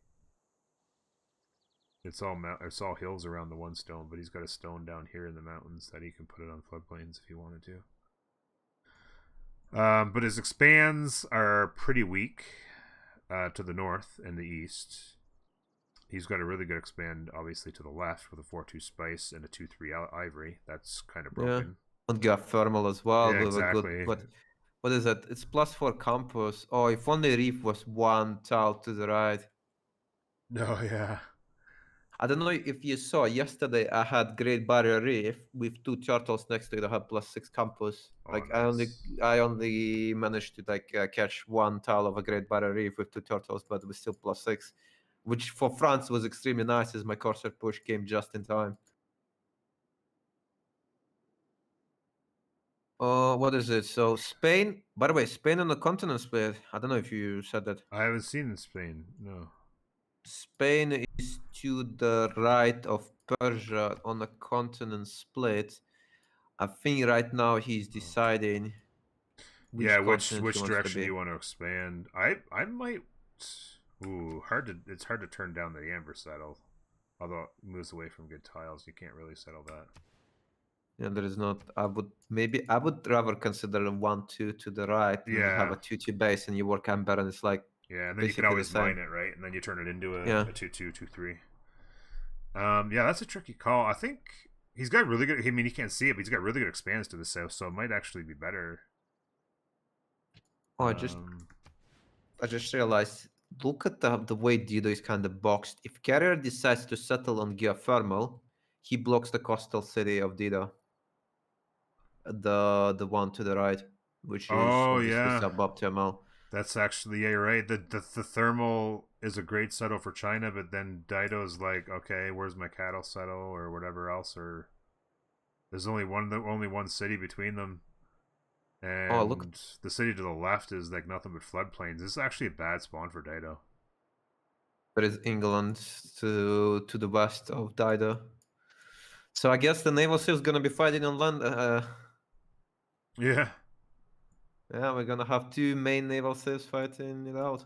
It's all hills around the one stone, but he's got a stone down here in the mountains that he can put it on floodplains if he wanted to. But his expands are pretty weak to the north and the east. He's got a really good expand, obviously, to the left with a 4-2 spice and a 2-3 ivory. That's kind of broken. Yeah. And geothermal as well. Yeah, with exactly. A good, what is that? It's +4 campus. Oh, if only reef was one tile to the right. Oh, yeah. I don't know if you saw yesterday. I had Great Barrier Reef with 2 turtles next to it. I had +6 campus. Oh, like nice. I only managed to like catch one tile of a Great Barrier Reef with 2 turtles, but it was still +6, which for France was extremely nice as my cursor push came just in time. What is it? So Spain. By the way, Spain on the continent split. I don't know if you said that. I haven't seen Spain. No. Spain is to the right of Persia on the continent split. I think right now he's deciding which continent he wants direction to be. you want to expand. I might. Ooh, it's hard to turn down the amber settle. Although it moves away from good tiles, you can't really settle that. Yeah, there is not. I would rather consider a 1-2 to the right and have a 2-2 base, and you work amber, and it's like and then you can always mine it, right? And then you turn it into a 2-2, 2-3. Yeah, that's a tricky call. I think he's got really good. I mean, you can't see it, but he's got really good expands to the south, so it might actually be better. Oh, I just realized. Look at the way Dido is kind of boxed. If Carrier decides to settle on geothermal, he blocks the coastal city of Dido. The one to the right, which is obviously suboptimal. That's actually, yeah, you're right. The thermal is a great settle for China, but then Daido's like, okay, where's my cattle settle or whatever else? Or there's only one city between them, Oh, look, and the city to the left is like nothing but floodplains. This is actually a bad spawn for Daido. there is England to the west of Dido. So I guess the naval ships gonna be fighting on land. Yeah. Yeah, we're gonna have two main naval ships fighting it out.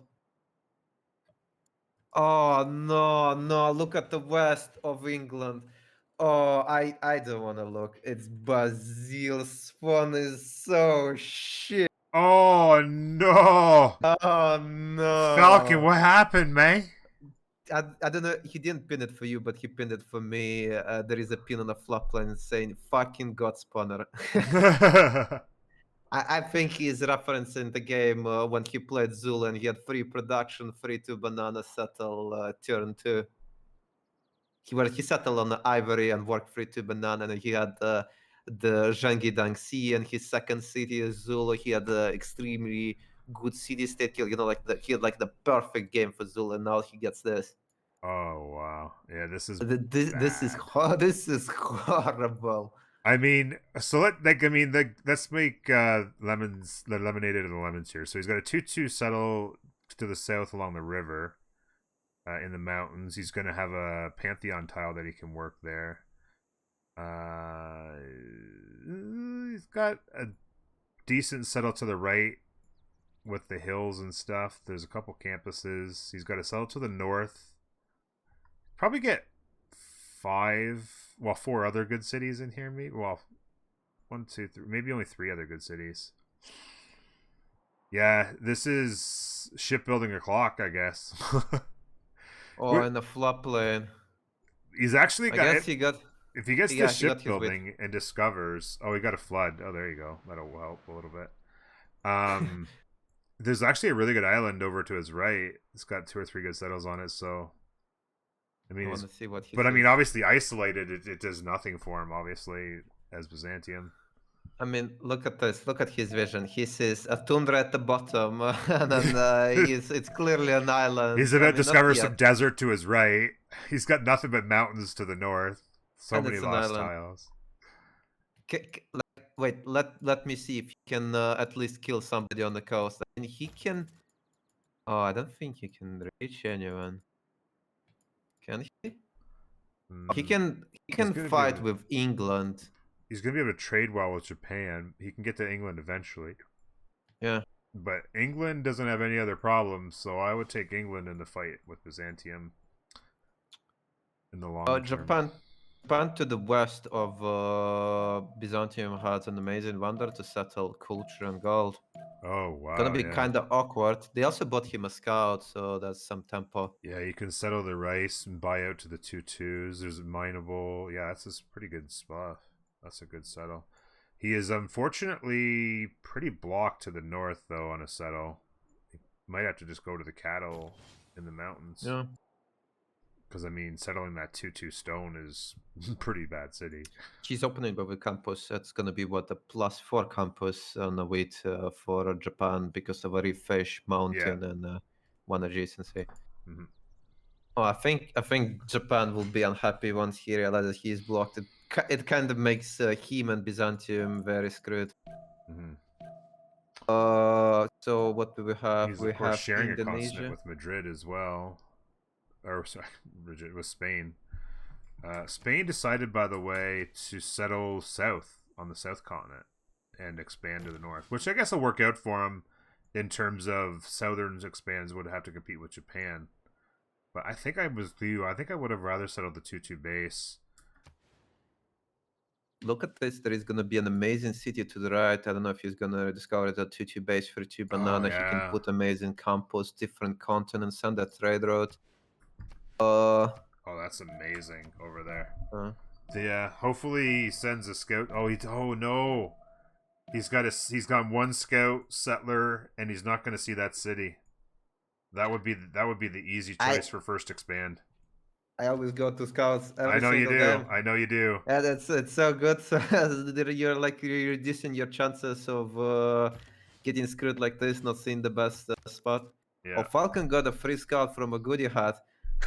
Oh no, no! Look at the west of England. Oh, I don't want to look. It's Brazil. Spawn is so shit. Oh no, Oh Falcon! no! What happened, man? I don't know. He didn't pin it for you, but he pinned it for me. There is a pin on the flop line saying "fucking God spawner." I think he's referencing the game when he played Zul and he had free production, free to banana settle turn two. He settled on the ivory and worked free to banana, and he had the Zhangyi Dangxi and his second city is Zulu. He had the extremely good city state kill. You know, he had like the perfect game for Zulu, and now he gets this. Oh wow, yeah, this is This is this is horrible. I mean, so let's make lemons the lemonade and the lemons here. So he's got a 2/2 settle to the south along the river, in the mountains. He's going to have a Pantheon tile that he can work there. He's got a decent settle to the right with the hills and stuff. There's a couple campuses. He's got a settle to the north. Probably get four other good cities in here. Maybe, well, 1, 2, 3, maybe only 3 other good cities. Yeah, this is shipbuilding a clock, I guess. Oh, in the flop lane. He's actually I got. guess he got. If he gets Yeah, this he got his shipbuilding and discovers, oh, he got a flood. Oh, there you go. That'll help a little bit. There's actually a really good island over to his right. It's got 2 or 3 good settles on it. So, I mean, I want to see what he. but I mean, obviously isolated, it does nothing for him. Obviously, as Byzantium. I mean, look at this. Look at his vision. He sees a tundra at the bottom, and then it's clearly an island. He's about to discover some desert to his right. He's got nothing but mountains to the north. So And many it's an lost island. tiles. Wait, let me see if he can at least kill somebody on the coast. I mean, he can. Oh, I don't think he can reach anyone. Can he? He can. He can fight with England. He's going to be able to trade well with Japan. He can get to England eventually. Yeah. But England doesn't have any other problems, so I would take England in the fight with Byzantium in the long term. Japan to the west of Byzantium has an amazing wonder to settle culture and gold. Oh, wow. Gonna be kind of awkward. They also bought him a scout, so that's some tempo. Yeah, you can settle the rice and buy out to the 2/2s. There's a mineable. Yeah, that's a pretty good spot. That's a good settle. He is unfortunately pretty blocked to the north, though, on a settle. He might have to just go to the cattle in the mountains. Yeah. Because, I mean, settling that 2/2 stone is a pretty bad city. He's opening with a campus. That's going to be what, a +4 campus on the way for Japan because of a reef fish mountain and one adjacency. Mm-hmm. Oh, I think Japan will be unhappy once he realizes he's blocked. It kind of makes him and Byzantium very screwed. Mm-hmm. So what do we have? He's, we of course, have sharing Indonesia. a continent with Madrid as well. Or, sorry, with Spain. Spain decided, by the way, to settle south on the south continent and expand to the north, which I guess will work out for him in terms of southern expands would have to compete with Japan. But I think I was you. I think I would have rather settled the 2/2 base. Look at this. There is going to be an amazing city to the right. I don't know if he's going to discover the 2/2 base for 2 banana. Yeah. He can put amazing campus, different continents, and that trade route. Oh, that's amazing over there. Yeah, hopefully he sends a scout. Oh no, he's got one scout settler, and he's not going to see that city. That would be the easy choice for first expand. I always go to scouts. I know you do. Game. I know you do. Yeah, it's so good. So you're reducing your chances of getting screwed like this, not seeing the best spot. Yeah. Oh, Falcon got a free scout from a goodie hat.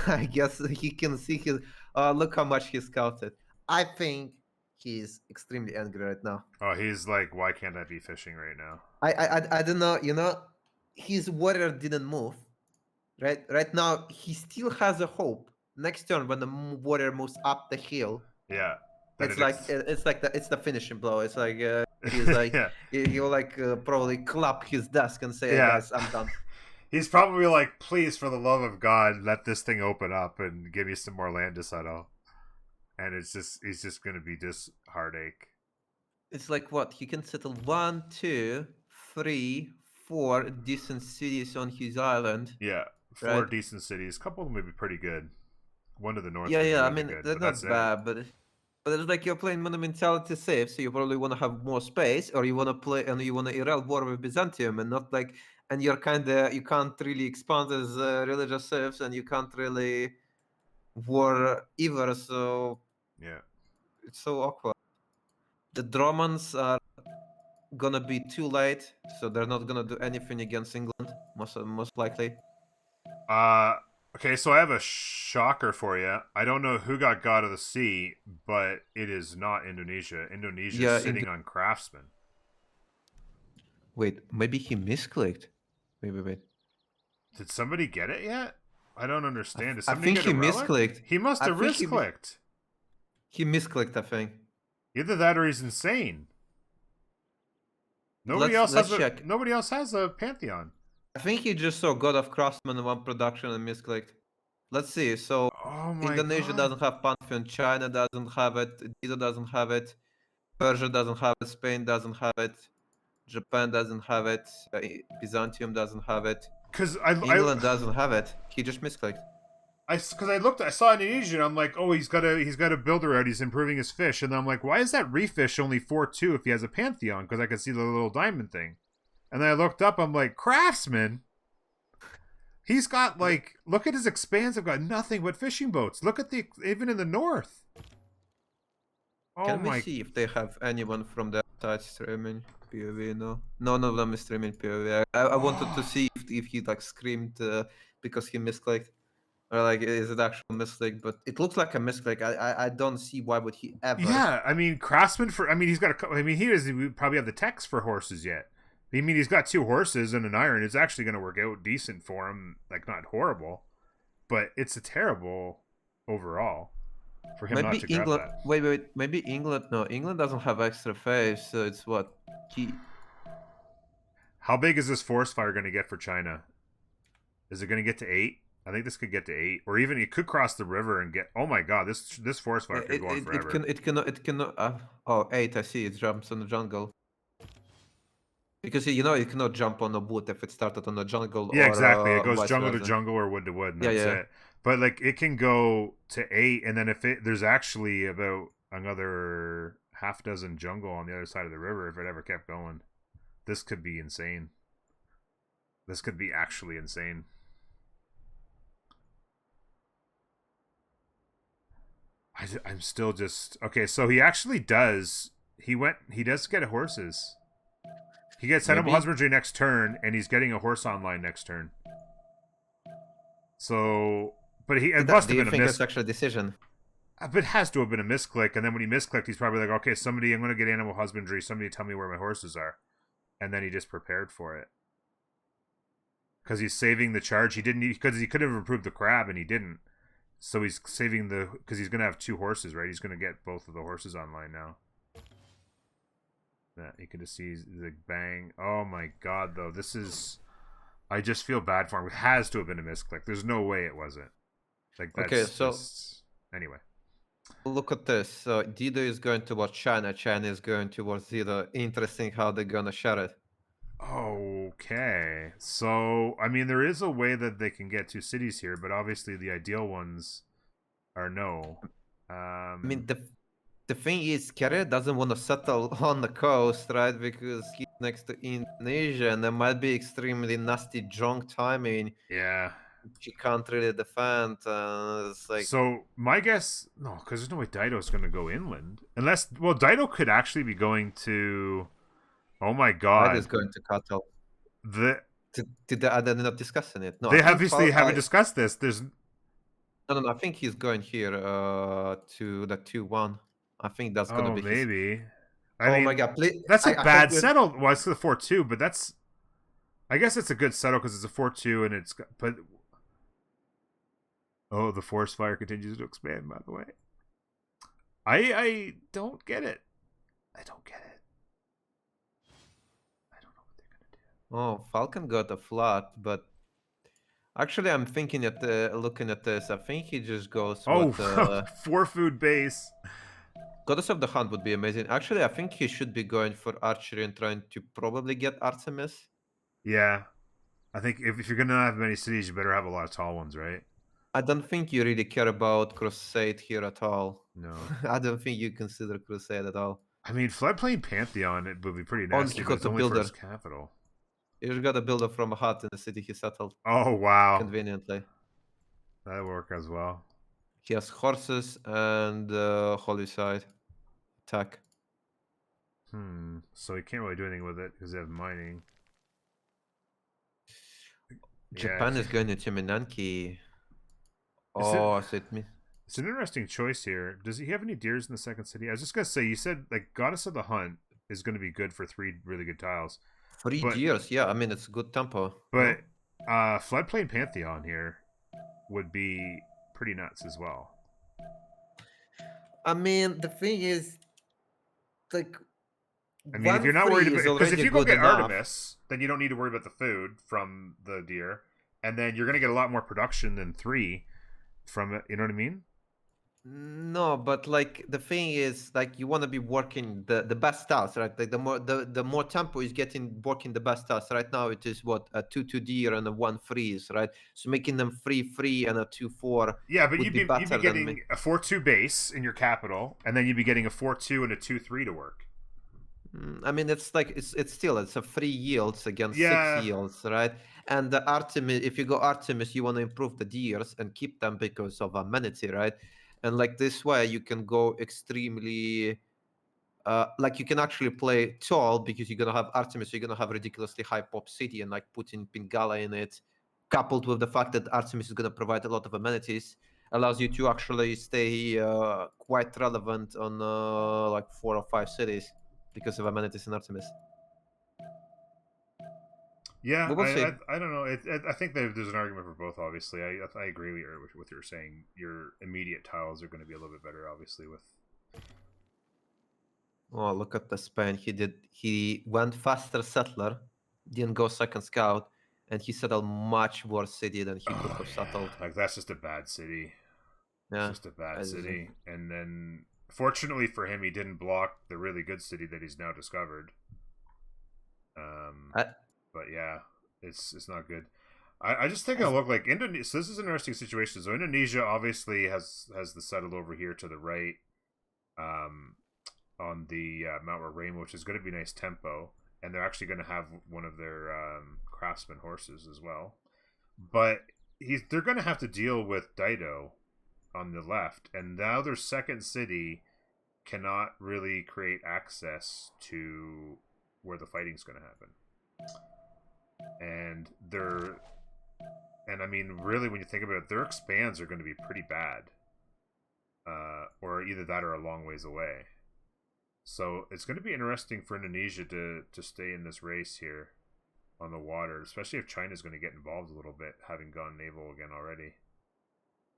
I guess he can see his. Look how much he scouted. I think he's extremely angry right now. Oh, he's like, why can't I be fishing right now? I don't know. You know, his warrior didn't move. Right now, he still has a hope. Next turn, when the warrior moves up the hill, Yeah. it's the finishing blow. It's like he's like yeah. he'll like probably clap his desk and say, Yeah. "Guys, I'm done." He's probably like, please, for the love of God, let this thing open up and give me some more land to settle. And he's just gonna be just heartache. It's like what he can settle 1, 2, 3, 4 decent cities on his island. Yeah, 4 Right. decent cities. A couple of them would be pretty good. One to the north. Yeah, would be yeah. I really mean, good, they're but not that's it. bad, but it's like you're playing monumentality safe, so you probably want to have more space, or you want to play and you want to IRL war with Byzantium, and not like, and you can't really expand as religious saves, and you can't really war either, so Yeah. it's so awkward. The Dromans are gonna be too late, so they're not gonna do anything against England, most likely. Okay, so I have a shocker for you. I don't know who got God of the Sea, but it is not Indonesia. Indonesia's Yeah, sitting on Craftsman. Wait, maybe he misclicked. Wait. Did somebody get it yet? I don't understand. Did I somebody think get he a relic? misclicked. He must I have think he misclicked. He misclicked, I think. Either that or he's insane. Nobody else has a Pantheon. I think he just saw God of Craftsman in one production and misclicked. Let's see. So Oh my Indonesia God. doesn't have Pantheon, China doesn't have it, Dido doesn't have it, Persia doesn't have it, Spain doesn't have it, Japan doesn't have it, Byzantium doesn't have it, Because England doesn't have it. He just misclicked. I saw Indonesia, and I'm like, oh, he's got a builder out. He's improving his fish, and then I'm like, why is that refish only 4-2 if he has a Pantheon? Because I could see the little diamond thing, and then I looked up. I'm like, Craftsman. He's got like, look at his expanse. I've got nothing but fishing boats. Look at even in the north. Oh Can we my! see if they have anyone from the outside streaming POV? No, none of them is streaming POV. I wanted to see if he like screamed because he misclicked. Or like, is it actual misclick? But it looks like a misclick. I don't see why would he ever. Yeah, I mean Craftsman he's got he doesn't probably have the techs for horses yet. I mean he's got 2 horses and an iron. It's actually going to work out decent for him. Like not horrible, but it's a terrible overall for him not to grab England. that. Wait. Maybe England. No, England doesn't have extra phase, so it's what he. How big is this forest fire going to get for China? Is it going to get to 8? I think this could get to 8, or even it could cross the river and get. Oh my God, this forest fire could go on forever. It cannot. Oh, 8. I see. It jumps on the jungle. Because you know it cannot jump on a wood if it started on the jungle. Yeah, or, exactly. It goes vice jungle versa. to jungle or wood to wood, and Yeah, that's yeah. it. But like it can go to 8, and then if there's actually about another half dozen jungle on the other side of the river, if it ever kept going, this could be insane. This could be actually insane. I'm still just okay. So he actually does. He does get horses. He gets animal husbandry next turn, and he's getting a horse online next turn. So, but it must have been a think it's actually a decision? But it has to have been a misclick. And then when he misclicked, he's probably like, okay, I'm going to get animal husbandry. Somebody tell me where my horses are. And then he just prepared for it. Because he's saving the charge. Because he could have improved the crab, and he didn't. So he's saving because he's going to have 2 horses, right? He's going to get both of the horses online now. Yeah, you can just see the bang. Oh my God, though. I just feel bad for him. It has to have been a misclick. There's no way it wasn't. Like that's okay, so anyway. Look at this. So Dido is going towards China. China is going towards Dido. Interesting how they're gonna share it. Okay. So I mean there is a way that they can get 2 cities here, but obviously the ideal ones are no. I mean the thing is, Kerry doesn't want to settle on the coast, right? Because he's next to Indonesia, and there might be extremely nasty junk timing. Yeah. She can't really defend. It's like... So my guess, no, because there's no way Dido's going to go inland, unless Dido could actually be going to. Oh my White is god. going to Cattle. The They're not discussing it. No, they I think obviously haven't discussed this. There's no. I think he's going here to the 2-1. I think that's gonna be his. maybe. I Oh mean, my god! Please, that's a I hope bad we're- settle. Well, it's the 4-2, but that's. I guess it's a good settle because it's a 4-2 and it's. But oh, the forest fire continues to expand. By the way, I don't get it. I don't get it. I don't know what they're gonna do. Oh, Falcon got a flat, but actually, I'm thinking at looking at this. I think he just goes Oh, with 4 food base. Goddess of the Hunt would be amazing. Actually, I think he should be going for archery and trying to probably get Artemis. Yeah, I think if you're gonna have many cities, you better have a lot of tall ones, right? I don't think you really care about Crusade here at all. No. I don't think you consider Crusade at all. I mean, Floodplain Pantheon, it would be pretty Oh, nasty, he but got it's the only for builder. his capital. He's got a builder from a hut in the city he settled Oh, wow. conveniently. That'll work as well. He has horses and holy side attack. So he can't really do anything with it because they have mining. Japan Yeah. is going to Minanki. Is Oh, it- so it means It's an interesting choice here. Does he have any deers in the second city? I was just gonna say, you said like Goddess of the Hunt is gonna be good for 3 really good tiles. 3 but- years. Yeah, I mean it's good tempo. But Floodplain Pantheon here would be pretty nuts as well. I mean the thing is, like, I mean, if you're not worried about, because if you go get enough. Artemis, then you don't need to worry about the food from the deer, and then you're gonna get a lot more production than 3 from it. You know what I mean? No, but like the thing is, like you want to be working the best styles, right? Like the more tempo is getting working the best styles. Right now it is what a 2-2 deer and a 1 freeze, right? So making them 3-3 and a 2-4. Yeah, but would you'd be be better than getting a 4-2 base in your capital, and then you'd be getting a 4-2 and a 2-3 to work. I mean, it's like it's still it's a 3 yields against Yeah. 6 yields, right? And the Artemis, if you go Artemis, you want to improve the deers and keep them because of amenity, right? And like this way, you can go extremely, like you can actually play tall because you're gonna have Artemis, you're gonna have ridiculously high pop city and like putting Pingala in it, coupled with the fact that Artemis is gonna provide a lot of amenities, allows you to actually stay quite relevant on like 4 or 5 cities because of amenities in Artemis. Yeah, We will see. I don't know. I think there's an argument for both. Obviously, I agree with what you're saying. Your immediate tiles are going to be a little bit better, obviously. With Oh, look at the Spain. He went faster settler, didn't go second scout, and he settled much worse city than he could have settled. like that's just a bad city. Yeah, It's just a bad as- city. And then, fortunately for him, he didn't block the really good city that he's now discovered. But yeah, it's not good. I just take a look like Indonesia. So this is an interesting situation. So Indonesia obviously has the settled over here to the right, on the Mount Rain, which is going to be nice tempo, and they're actually going to have one of their craftsman horses as well. But they're going to have to deal with Dido on the left, and now their second city cannot really create access to where the fighting's going to happen. And I mean, really, when you think about it, their expands are going to be pretty bad, or either that or a long ways away. So it's going to be interesting for Indonesia to stay in this race here on the water, especially if China's going to get involved a little bit, having gone naval again already.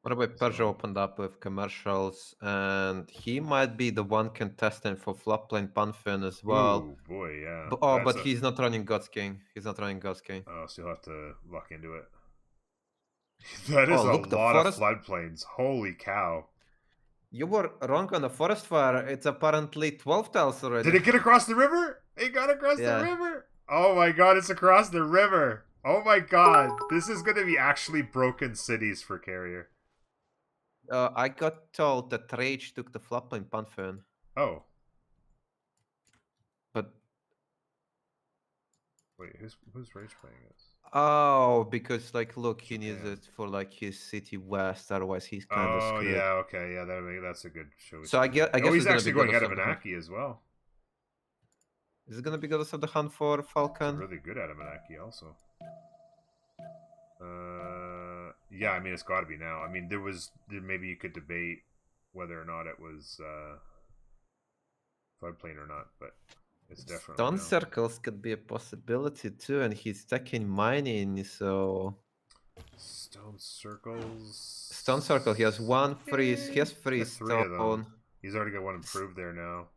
What about Persia opened up with commercials, and he might be the one contestant for Floodplain Pantheon as well. Ooh, boy, yeah. But he's not running God's King. He's not running God's King. Oh, so you'll have to luck into it. That is look, a the lot forest- of floodplains. Holy cow. You were wrong on the forest fire. It's apparently 12 tiles already. Did it get across the river? It got across Yeah. the river. Oh my god, it's across the river. Oh my god. This is going to be actually broken cities for Carrier. I got told that Rage took the Floodplain Pantheon, Oh, but wait, who's Rage playing this? because like look, he needs Japan. it for like his city west. Otherwise, he's kind of Oh, screwed. yeah, okay. Yeah, that's a good show. So I guess he's it's gonna actually be going Goddess out of of the Hunt. Anaki as well. Is it gonna be Goddess of the Hunt for It's a Falcon? really good Adamanaki also. Yeah, I mean it's got to be now. I mean maybe you could debate whether or not it was floodplain or not, but it's definitely Stone now. circles could be a possibility too, and he's taking mining, so Stone circles. stone circle. He has one freeze. He has He's free got 3 of them. stone. He's already got one improved there now.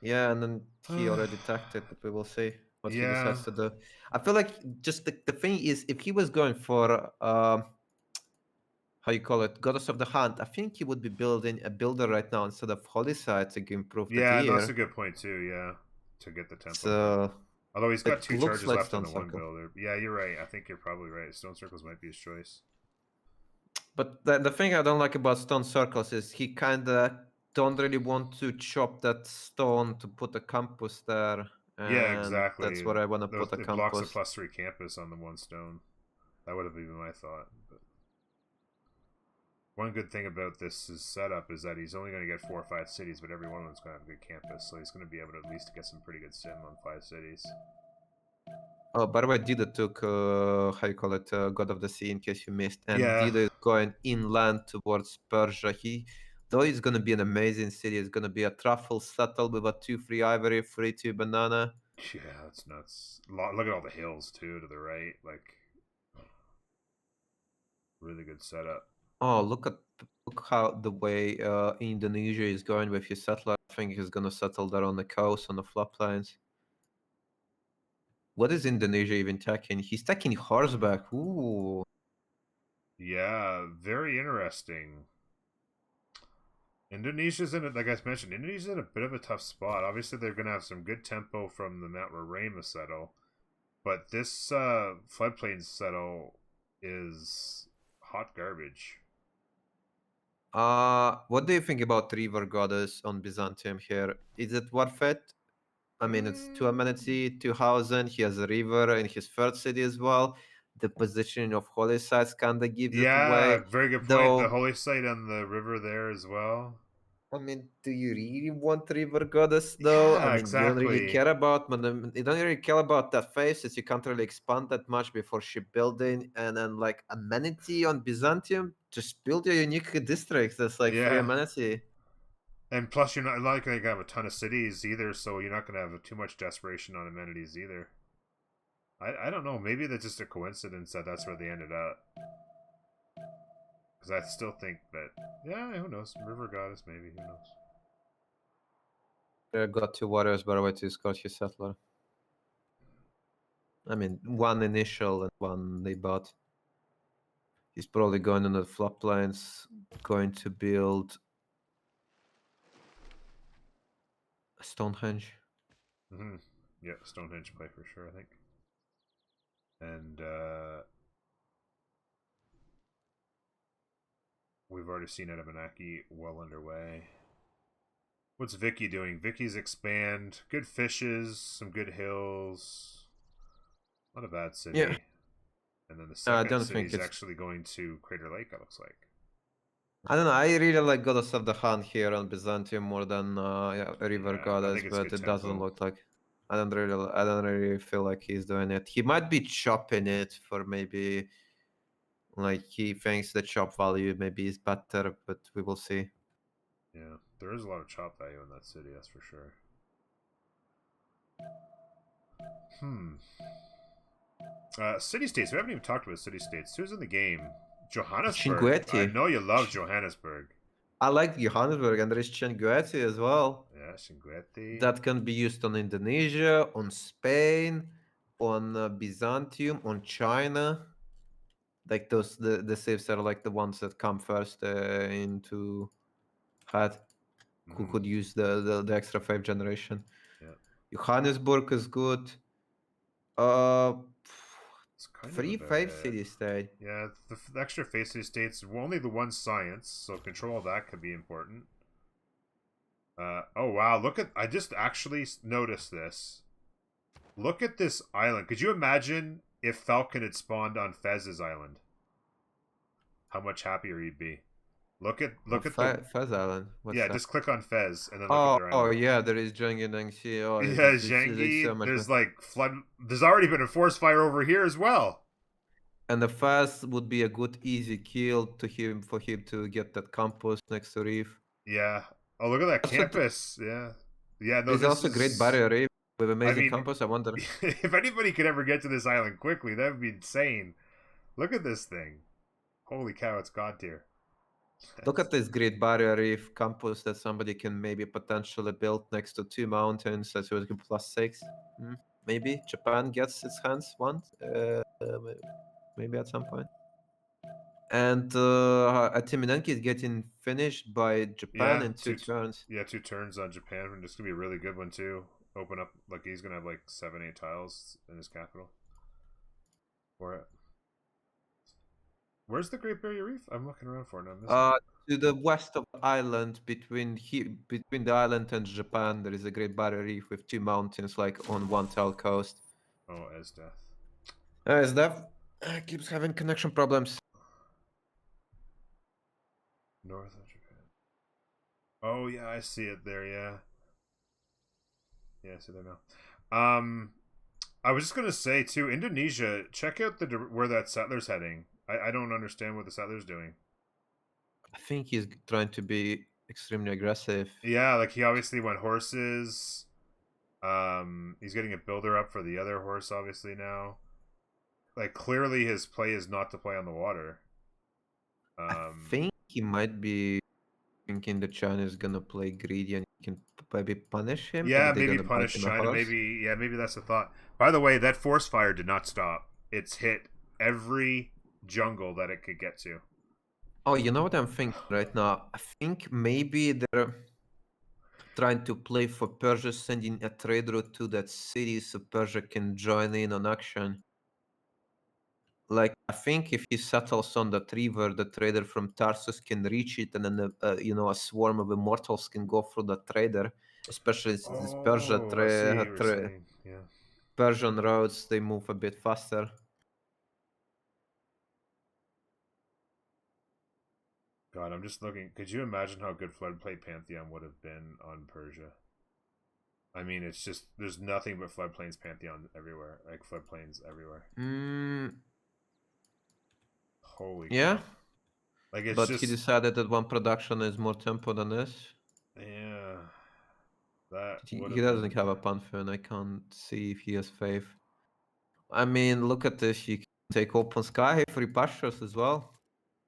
Yeah, and then he already tacked it, but we will see what he Yeah. decides to do. I feel like just the thing is, if he was going for how you call it, Goddess of the Hunt, I think he would be building a builder right now instead of Holy Side to improve the Yeah, no, that's a gear. good point too. Yeah, to get the tempo. So Although he's got it 2 looks charges like left on stone the one circle. builder. Yeah, you're right. I think you're probably right. Stone circles might be his choice. But the thing I don't like about stone circles is he kind of don't really want to chop that stone to put a campus there. Yeah, And that's exactly. where I want to put a It blocks a campus. +3 campus on the one stone. That would have been my thought. But one good thing about this setup is that he's only going to get 4 or 5 cities, but every one of them's going to have a good campus, so he's going to be able to at least get some pretty good sim on 5 cities. Oh, by the way, Dida took, how you call it, God of the Sea, in case you missed. And Yeah. Dida is going inland towards Persia. Though it's going to be an amazing city, it's going to be a truffle settle with a 2 free ivory, 3 2 banana. Yeah, that's nuts. Look at all the hills, too, to the right. Like, really good setup. Oh, look how the way Indonesia is going with his settler. I think he's going to settle there on the coast, on the floodplains. What is Indonesia even taking? He's taking horseback. Ooh. Yeah, very interesting. Indonesia's in it, like I mentioned, Indonesia's in a bit of a tough spot. Obviously, they're going to have some good tempo from the Mount Roraima settle, but this floodplains settle is hot garbage. What do you think about River Goddess on Byzantium here? Is it worth it? I mean, it's 2 amenity, 2,000. He has a river in his third city as well. The positioning of holy sites kind of gives it Yeah, away. very good point. Though, The holy site on the river there as well. I mean, do you really want River Goddess though? Yeah, I mean, you don't really exactly. care about, you don't really care about that faces. You can't really expand that much before shipbuilding, and then like amenity on Byzantium, just build your unique districts. That's like free Yeah. amenity. And plus, you're not likely to have a ton of cities either, so you're not going to have too much desperation on amenities either. I don't know. Maybe that's just a coincidence that that's where they ended up. Because I still think that, yeah, who knows? River Goddess, maybe. Who knows? Got 2 warriors, by the way, to escort his settler. I mean, one initial and one they bought. He's probably going on the floodplains, going to build Stonehenge. Mm-hmm. Yeah, Stonehenge play for sure, I think. And we've already seen Adamanaki well underway. What's Vicky doing? Vicky's expand. Good fishes, some good hills. Not a bad city. Yeah. And then the I second don't city think is it's. actually going to Crater Lake, it looks like. I don't know. I really like Goddess of the Hunt here on Byzantium more than River Yeah, I Goddess, think it's but good it doesn't tempo. look like. I don't really feel like he's doing it. He might be chopping it for maybe, like he thinks the chop value maybe is better, but we will see. Yeah, there is a lot of chop value in that city, that's for sure. City states. We haven't even talked about city states. Who's in the game? Johannesburg. I Chinguetti. know you love Johannesburg. I like Johannesburg, and there is Chinguetti as well. Yeah, Chinguetti. That can be used on Indonesia, on Spain, on Byzantium, on China. Like those, the saves are like the ones that come first into head. Who could use the extra 5 generation? Yeah. Johannesburg is good. It's kind of 3 about 5 it. city state. Yeah, the extra face city states. Only the one science, so control of that could be important. Oh wow! Look at. I just actually noticed this. Look at this island. Could you imagine if Falcon had spawned on Fez's island? How much happier he'd be. Look at the Fez Island. What's yeah. that? Just click on Fez and then look at their island. Yeah, there is Zhengyi Nengxi. Oh, Yeah, this is so Zhangyi. much There's better. like flood. There's already been a forest fire over here as well. And the Fez would be a good easy kill to him for him to get that campus next to Reef. Yeah. Oh, look at that Also, campus. Yeah. Yeah. No, There's this also is great barrier Reef with I amazing mean, campus. I wonder. if anybody could ever get to this island quickly, that would be insane. Look at this thing. Holy cow! It's god tier. Look at this great barrier reef campus that somebody can maybe potentially build next to two mountains. Let's say +6. Maybe Japan gets its hands once, maybe at some point. And Atiminenki is getting finished by Japan in 2 turns. Yeah, 2 turns on Japan. And this could be a really good one too. Open up like he's gonna have like 7-8 tiles in his capital. For it. Where's the Great Barrier Reef? I'm looking around for it. To the west of the island, between the island and Japan, there is a Great Barrier Reef with 2 mountains, like on one tile coast. Oh, as death. Esdeath keeps having connection problems. North of Japan. Oh yeah, I see it there. Yeah. Yeah, I see there now. I was just gonna say too, Indonesia. Check out where that settler's heading. I don't understand what the settler's doing. I think he's trying to be extremely aggressive. Yeah, like he obviously went horses. He's getting a builder up for the other horse, obviously now. Like clearly, his play is not to play on the water. I think he might be thinking that China is gonna play greedy and can maybe punish him. Yeah, maybe punish China. Maybe that's the thought. By the way, that forest fire did not stop. It's hit every jungle that it could get to. Oh, you know what I'm thinking right now? I think maybe they're trying to play for Persia, sending a trade route to that city so Persia can join in on action. Like, I think if he settles on that river, the trader from Tarsus can reach it, and then a swarm of immortals can go through the trader. Especially since this Persian roads, they move a bit faster. God, I'm just looking. Could you imagine how good Floodplain Pantheon would have been on Persia? I mean, it's just there's nothing but Floodplains Pantheon everywhere, like floodplains everywhere. Holy yeah, cow. Like it's but just... he decided that one production is more tempo than this. Yeah, that he doesn't have a pantheon. I can't see if he has faith. I mean, look at this. You can take Open Sky, free pastures as well.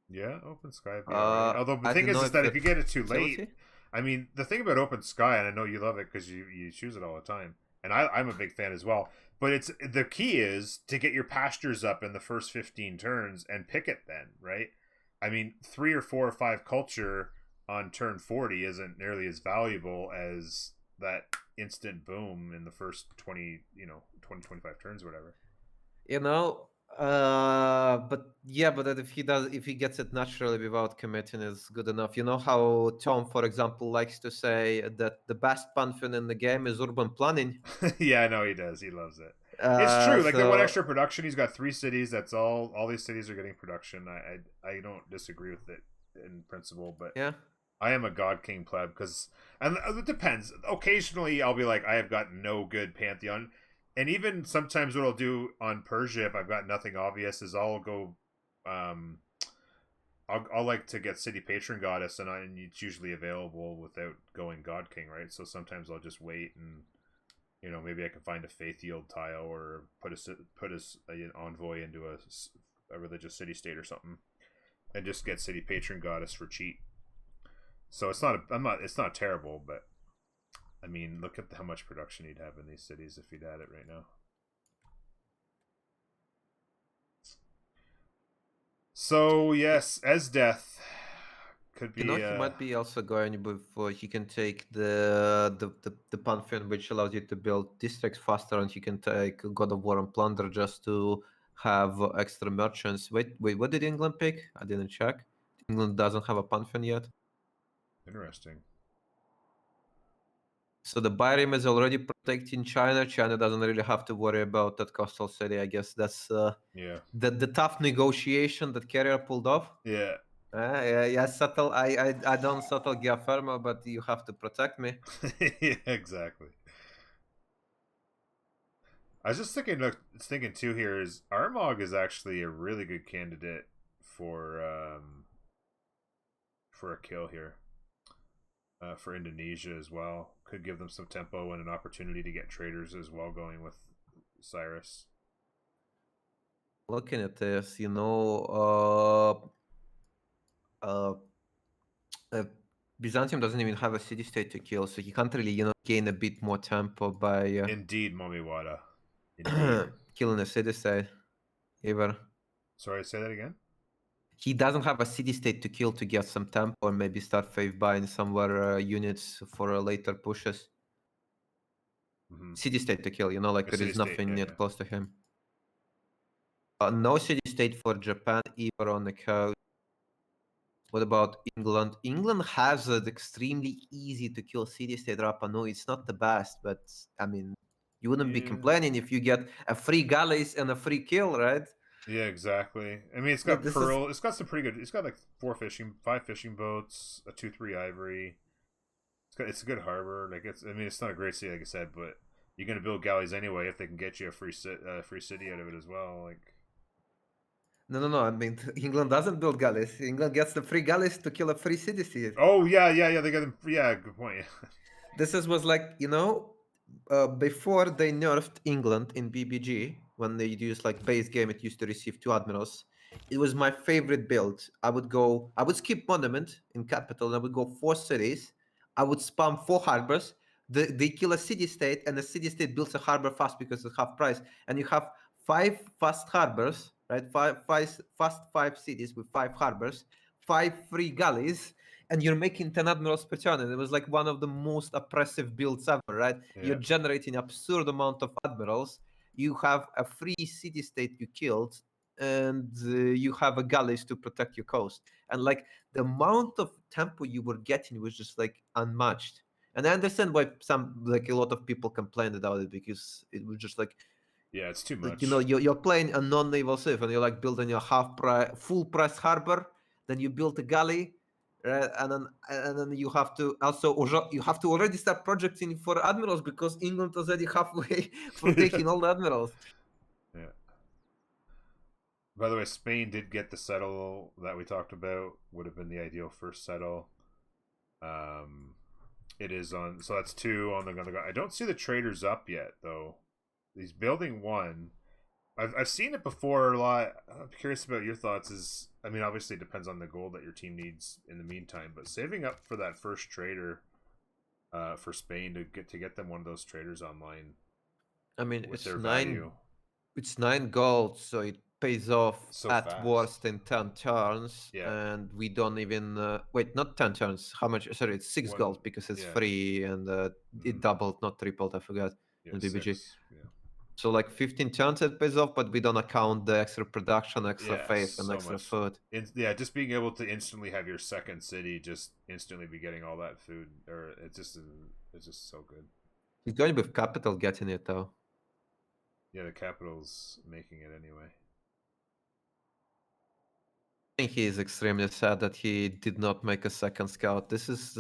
Yeah, Open Sky would be alright. Although the thing is that if you get it too late, I mean, the thing about Open Sky, and I know you love it because you choose it all the time, and I'm a big fan as well. But it's the key is to get your pastures up in the first 15 turns and pick it then, right? I mean, 3 or 4 or 5 culture on turn 40 isn't nearly as valuable as that instant boom in the first 20, 25 turns or whatever. But if he gets it naturally without committing, is good enough. You know how Tom, for example, likes to say that the best pantheon in the game is urban planning. Yeah, I know he does. He loves it. It's true. Like the one extra production, he's got 3 cities. That's all. All these cities are getting production. I don't disagree with it in principle, but yeah, I am a God King pleb and it depends. Occasionally, I'll be like, I have got no good pantheon. And even sometimes what I'll do on Persia, if I've got nothing obvious, is I'll go, I'll like to get City Patron Goddess, and it's usually available without going God King, right? So sometimes I'll just wait, and maybe I can find a Faith Yield tile or put an envoy into a religious city state or something, and just get City Patron Goddess for cheap. So it's not terrible, but. I mean, look at how much production he'd have in these cities if he'd had it right now. So yes, as death could be. He might be also going before he can take the pantheon, which allows you to build districts faster, and he can take God of War and Plunder just to have extra merchants. Wait, what did England pick? I didn't check. England doesn't have a pantheon yet. Interesting. So the Bayrim is already protecting China. China doesn't really have to worry about that coastal city. I guess that's the tough negotiation that Carrier pulled off. Yeah, Yeah, subtle. I don't subtle Giafermo, but you have to protect me. Yeah, exactly. I was just thinking too here is Armog is actually a really good candidate for a kill here. For Indonesia as well. Could give them some tempo and an opportunity to get traders as well going with Cyrus. Looking at this, uh, Byzantium doesn't even have a city state to kill, so you can't really, gain a bit more tempo by Indeed, Momiwada. Indeed. killing a city state. Either. Sorry, say that again? He doesn't have a city state to kill to get some tempo or maybe start fave buying somewhere units for later pushes. Mm-hmm. City state to kill, like there is nothing yet close to him. No city state for Japan either on the coast. What about England? England has an extremely easy to kill city state Rapa. No, it's not the best, but I mean, you wouldn't be complaining if you get a free galleys and a free kill, right? Yeah, exactly. I mean, it's got pearl. It's got some pretty good. It's got like 5 fishing boats, a 2-3 ivory. It's a good harbor. Like it's. I mean, it's not a great city, like I said, but you're gonna build galleys anyway if they can get you a free city out of it as well. Like. No. I mean, England doesn't build galleys. England gets the free galleys to kill a free city state. Oh yeah. They got them. Yeah, good point. This was like before they nerfed England in BBG when they used like base game. It used to receive 2 admirals. It was my favorite build. I would skip monument in capital. And I would go 4 cities. I would spam 4 harbors. They kill a city state, and the city state builds a harbor fast because it's half price. And you have 5 fast harbors, right? Fast 5 cities with 5 harbors, 5 free galleys, and you're making 10 admirals per turn. And it was like one of the most oppressive builds ever, right? Yeah. You're generating absurd amount of admirals. You have a free city state you killed, and you have a galleys to protect your coast. And like the amount of tempo you were getting was just like unmatched. And I understand why a lot of people complained about it, because it was just like, yeah, it's too much. Like, you're playing a non-naval civ and you're like building your full price harbor, then you build a galley, right? And then you have to already start projecting for admirals because England is already halfway for taking all the admirals. Yeah. By the way, Spain did get the settle that we talked about. Would have been the ideal first settle. It is on, so that's 2 on the gun. I don't see the traders up yet though. He's building 1. I've seen it before a lot. I'm curious about your thoughts. I mean, obviously it depends on the gold that your team needs in the meantime, but saving up for that first trader for Spain to get them one of those traders online. I mean, it's value. It's 9 gold, so it pays off so at fast. Worst in 10 turns. Yeah. And we don't even wait, not 10 turns. How much? Sorry, it's 6 gold because it's free, and it doubled, not tripled. I forgot. In BBG. 6, yeah. So like 15 turns it pays off, but we don't account the extra production, extra faith, and extra food. Just being able to instantly have your second city just instantly be getting all that food, or it's just so good. He's going with capital getting it though. Yeah, the capital's making it anyway. I think he is extremely sad that he did not make a second scout. This is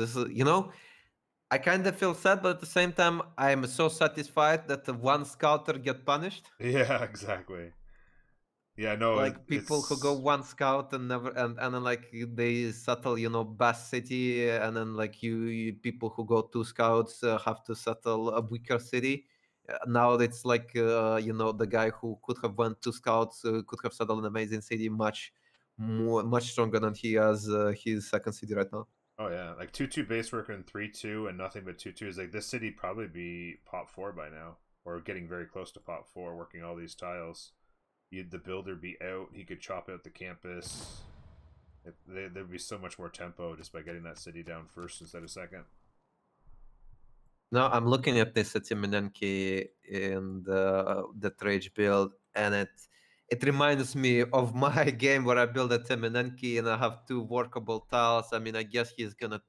I kind of feel sad, but at the same time, I am so satisfied that the one scouter get punished. Yeah, exactly. Yeah, no, like people who go 1 scout and never, and then like they settle, best city, and then like you people who go 2 scouts have to settle a weaker city. Now it's like the guy who could have went 2 scouts could have settled an amazing city much stronger than he has his second city right now. Oh yeah, like 2-2 base worker and 3-2 and nothing but 2-2 is like this city probably be pop 4 by now, or getting very close to pop 4, working all these tiles. The builder be out. He could chop out the campus. There'd be so much more tempo just by getting that city down first instead of second. No, I'm looking at this at Timinenki in the trade build, and it reminds me of my game where I build a Timinenki and I have 2 workable tiles. I mean, I guess he's gonna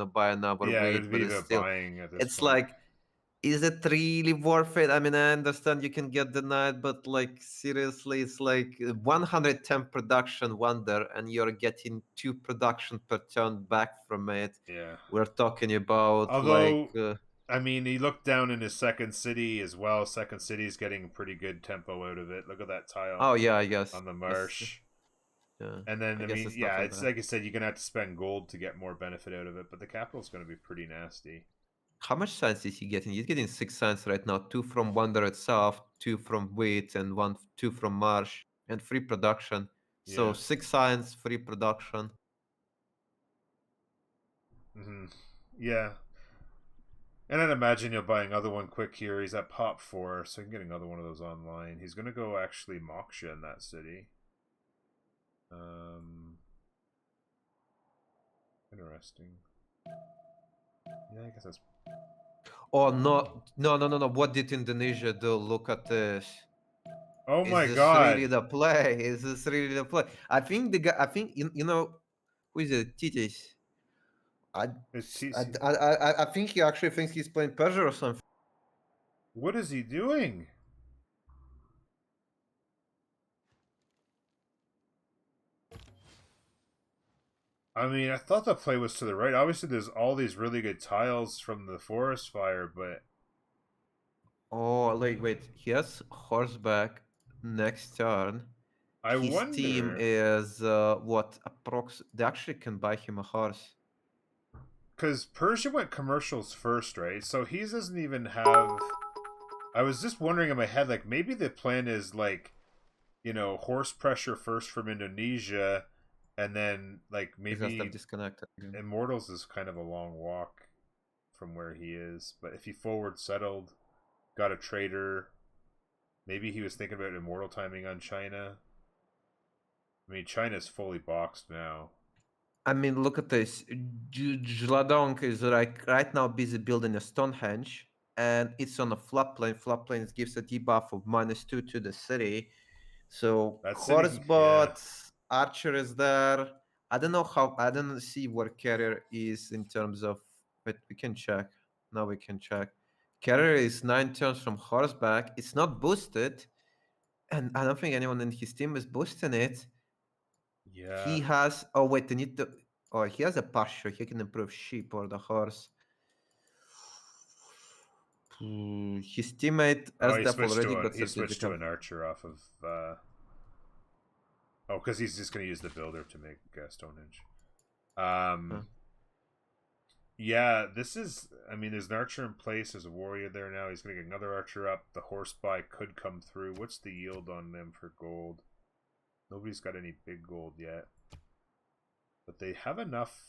buy another wheat, but it's still, buying at this it's point. like Is it really worth it? I mean, I understand you can get denied, but like seriously, it's like 110 production wonder, and you're getting 2 production per turn back from it. Yeah. We're talking about like Although, I mean, he looked down in his second city as well. Second city's getting pretty good tempo out of it. Look at that tile oh yeah, I guess. on the Yes. marsh. Yeah. And then, I I guess mean, it's not yeah, that it's bad. like I said, you're going to have to spend gold to get more benefit out of it, but the capital's going to be pretty nasty. How much science is he getting? He's getting 6 science right now. 2 from Wonder itself, 2 from Wheat, and 2 from Marsh, and free production. So Yeah. 6 science, free production. Mm-hmm. Yeah. And I'd imagine he'll buy another one quick here. He's at pop 4, so he can get another one of those online. He's going to go actually Moksha in that city. Interesting. Yeah, I guess that's... Oh no, no, no, no, no! What did Indonesia do? Look at this. Oh my Is this god! really the play? Is this really the play? I think the guy. I think you know who is it? Titis. I, It's I, TC. I think he actually thinks he's playing Persia or something. What is he doing? I mean, I thought the play was to the right. Obviously, there's all these really good tiles from the forest fire, but... Oh, wait. He has horseback next turn. I His team wonder... is what approx? They actually can buy him a horse. Because Persia went commercials first, right? So he doesn't even have... I was just wondering in my head, like, maybe the plan is, like, you know, horse pressure first from Indonesia, and then, like, Because they've maybe disconnected. Immortals is kind of a long walk from where he is. But if he forward settled, got a trader, maybe he was thinking about Immortal timing on China. I mean, China's fully boxed now. I mean, look at this. Jladong is like right now busy building a Stonehenge, and it's on a floodplain. Floodplains gives a debuff of -2 to the city. So That city, yeah. Horsebot, Archer is there. I don't know how. I don't see where Carrier is in terms of. But we can check. Now we can check. Carrier is 9 turns from horseback. It's not boosted, and I don't think anyone in his team is boosting it. Yeah. He has. Oh wait, they need to. Oh, he has a pasture. He can improve sheep or the horse. His teammate Oh, SDF already got he switched to certificate. an archer off of. Oh, because he's just going to use the builder to make Stonehenge. Yeah, this is. I mean, there's an archer in place. There's a warrior there now. He's going to get another archer up. The horse buy could come through. What's the yield on them for gold? Nobody's got any big gold yet. But they have enough.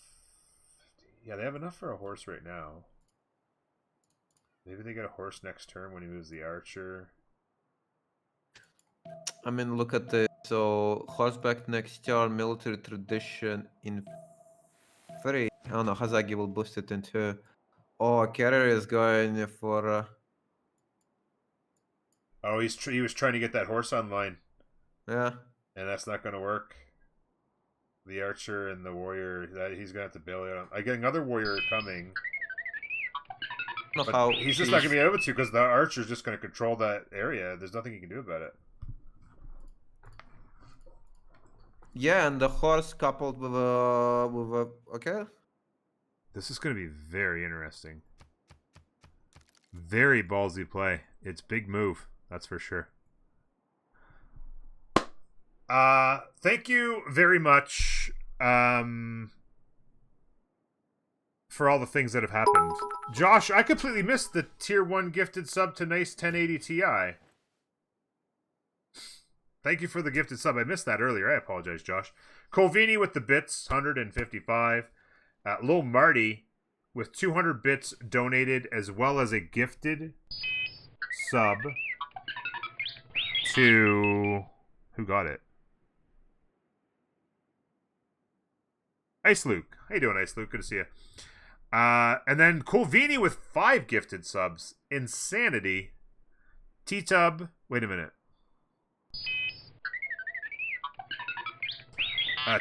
Yeah, they have enough for a horse right now. Maybe they get a horse next turn when he moves the archer. I mean, look at this. So, horseback next turn, military tradition in 3. Oh no, Hazagi will boost it into. Oh, Carrier is going for. Oh, he was trying to get that horse online. Yeah. And that's not going to work. The archer and the warrior, he's going to have to bail out. I get another warrior coming. But he's just not going to be able to because the archer's just going to control that area. There's nothing he can do about it. Yeah, and the horse coupled with a okay. This is going to be very interesting. Very ballsy play. It's big move, that's for sure. Thank you very much for all the things that have happened. Josh, I completely missed the tier 1 gifted sub to Nice 1080 Ti. Thank you for the gifted sub. I missed that earlier. I apologize, Josh. Colvini with the bits, 155. Lil Marty with 200 bits donated, as well as a gifted sub to... Who got it? Ice Luke. How you doing, Ice Luke? Good to see you. And then Colvini with 5 gifted subs. Insanity. T-Tub. Wait a minute.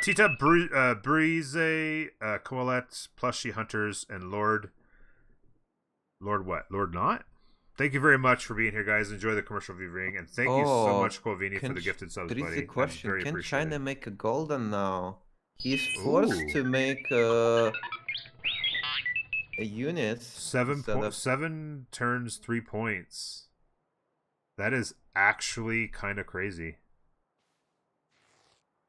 Tita, Breeze, Coalette, Plushy Hunters, and Lord... Lord what? Lord not? thank you very much for being here, guys. Enjoy the commercial viewing, and thank you so much, Colvini, for the gifted subs, There is buddy. a question. Very Can appreciated. China make a golden now? He's forced Ooh. to make a unit. 7 turns 3 points. That is actually kind of crazy.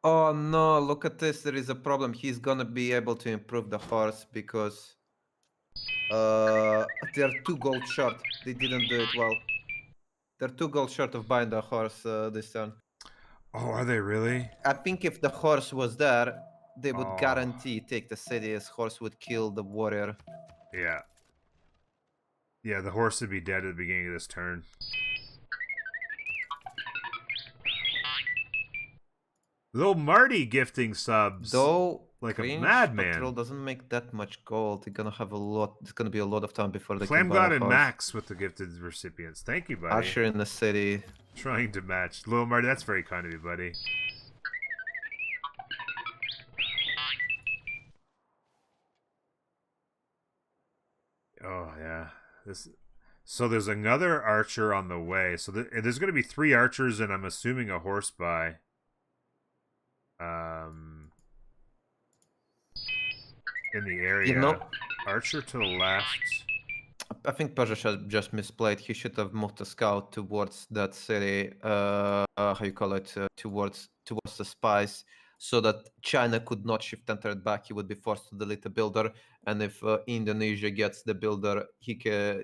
Oh no, look at this. There is a problem. He's gonna be able to improve the horse because they're 2 gold short. They didn't do it well. They're 2 gold short of buying the horse this turn. Oh, are they really? I think if the horse was there, they would Oh. guarantee take the city. As horse would kill the warrior. Yeah. Yeah, the horse would be dead at the beginning of this turn. Little Marty gifting subs. Though like a Cringe madman. Patrol doesn't make that much gold. They're gonna have a lot. It's gonna be a lot of time before they Flame can buy God a and horse. Max with the gifted recipients. Thank you, buddy. Archer in the city. Trying to match. Little Marty, that's very kind of you, buddy. Oh, yeah. So there's another archer on the way. So there's going to be 3 archers and I'm assuming a horse by. In the area. You know, Archer to the left. I think Persia just misplayed. He should have moved a scout towards that city. How you call it? Towards the spies, so that China could not shift enter it back. He would be forced to delete the builder. And if Indonesia gets the builder,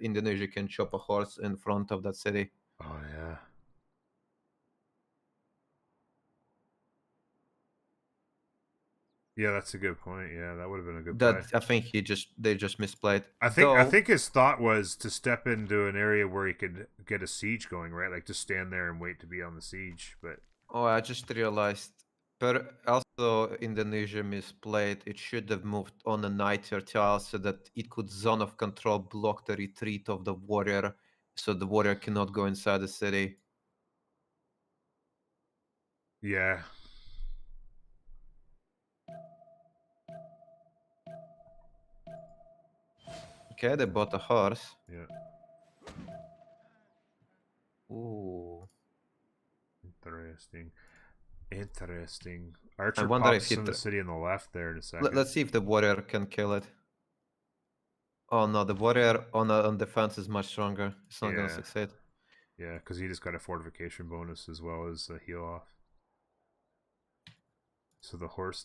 Indonesia can chop a horse in front of that city. Oh yeah. Yeah, that's a good point. Yeah, that would have been a good play. I think they just misplayed. I think his thought was to step into an area where he could get a siege going, right? Like just stand there and wait to be on the siege. But I just realized. But also Indonesia misplayed. It should have moved on a nighter tile so that it could zone of control block the retreat of the warrior, so the warrior cannot go inside the city. yeah. Okay, they bought a horse. Yeah. Ooh. Interesting. Archer wonder pops if from the city on the left there in a second. Let's see if the warrior can kill it. Oh no, the warrior on defense is much stronger. It's not gonna succeed. Yeah, because he just got a fortification bonus as well as a heal off. So the horse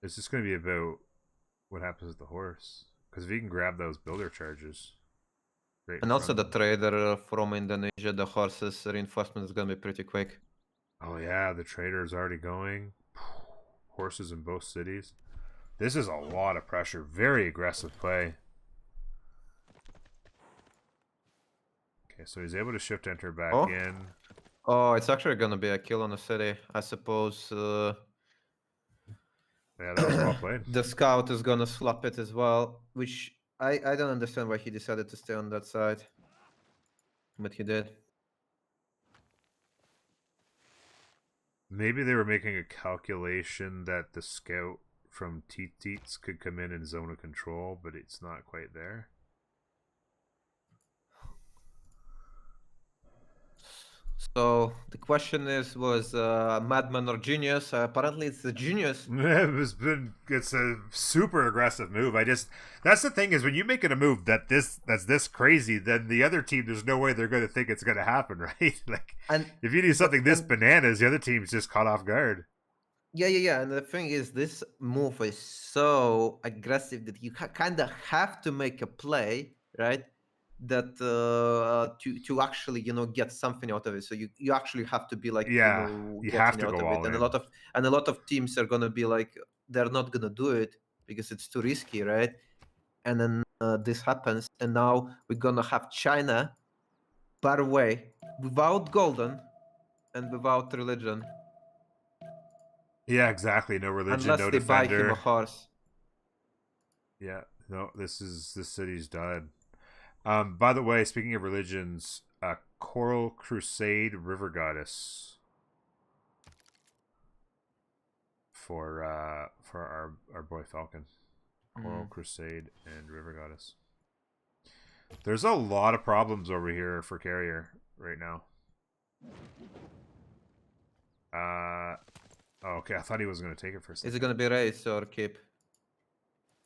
it's just going to be about what happens with the horse. Because if he can grab those builder charges. And also the trader from Indonesia, the horse's reinforcement is going to be pretty quick. Oh yeah, the trader is already going. Horses in both cities. This is a lot of pressure. Very aggressive play. Okay, so he's able to shift enter back in. Oh, it's actually going to be a kill on the city, I suppose. Yeah, that was well played. The scout is gonna slap it as well, which I don't understand why he decided to stay on that side, but he did. Maybe they were making a calculation that the scout from Teats could come in zone of control, but it's not quite there. So the question was madman or genius? Apparently it's the genius. It's a super aggressive move. That's the thing is when you make it a move that's this crazy, then the other team there's no way they're going to think it's going to happen, right? Like if you do something bananas, the other team's just caught off guard. Yeah. And the thing is, this move is so aggressive that you kind of have to make a play, right? That to actually get something out of it. So you actually have to be like you have to go all in. And a lot of teams are gonna be like they're not gonna do it because it's too risky, right? And then this happens, and now we're gonna have China, by the way, without golden and without religion. Yeah, exactly. No religion, unless no they defender. buy him a horse. Yeah, no. This city's done. By the way, speaking of religions, Coral Crusade River Goddess for our boy Falcon. Coral Crusade and River Goddess. There's a lot of problems over here for carrier right now. Oh, okay, I thought he was going to take it for a second. Is it gonna be race or keep?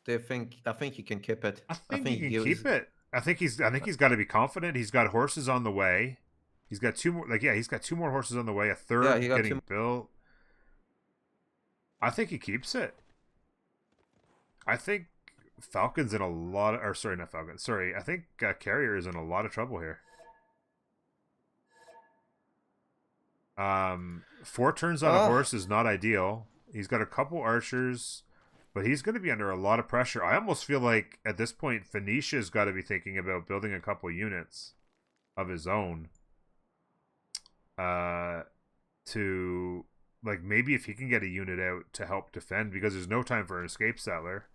Do you think? I think he can keep it. I think he can keep it. I think he's got to be confident. He's got horses on the way. He's got two more. He's got two more horses on the way. A third getting built. I think he keeps it. I think Falcon's in a lot of, or sorry, not Falcon. Sorry, I think Carrier is in a lot of trouble here. 4 turns on a horse is not ideal. He's got a couple archers, but he's going to be under a lot of pressure. I almost feel like at this point, Phoenicia's got to be thinking about building a couple units of his own. To like maybe if he can get a unit out to help defend, because there's no time for an escape settler.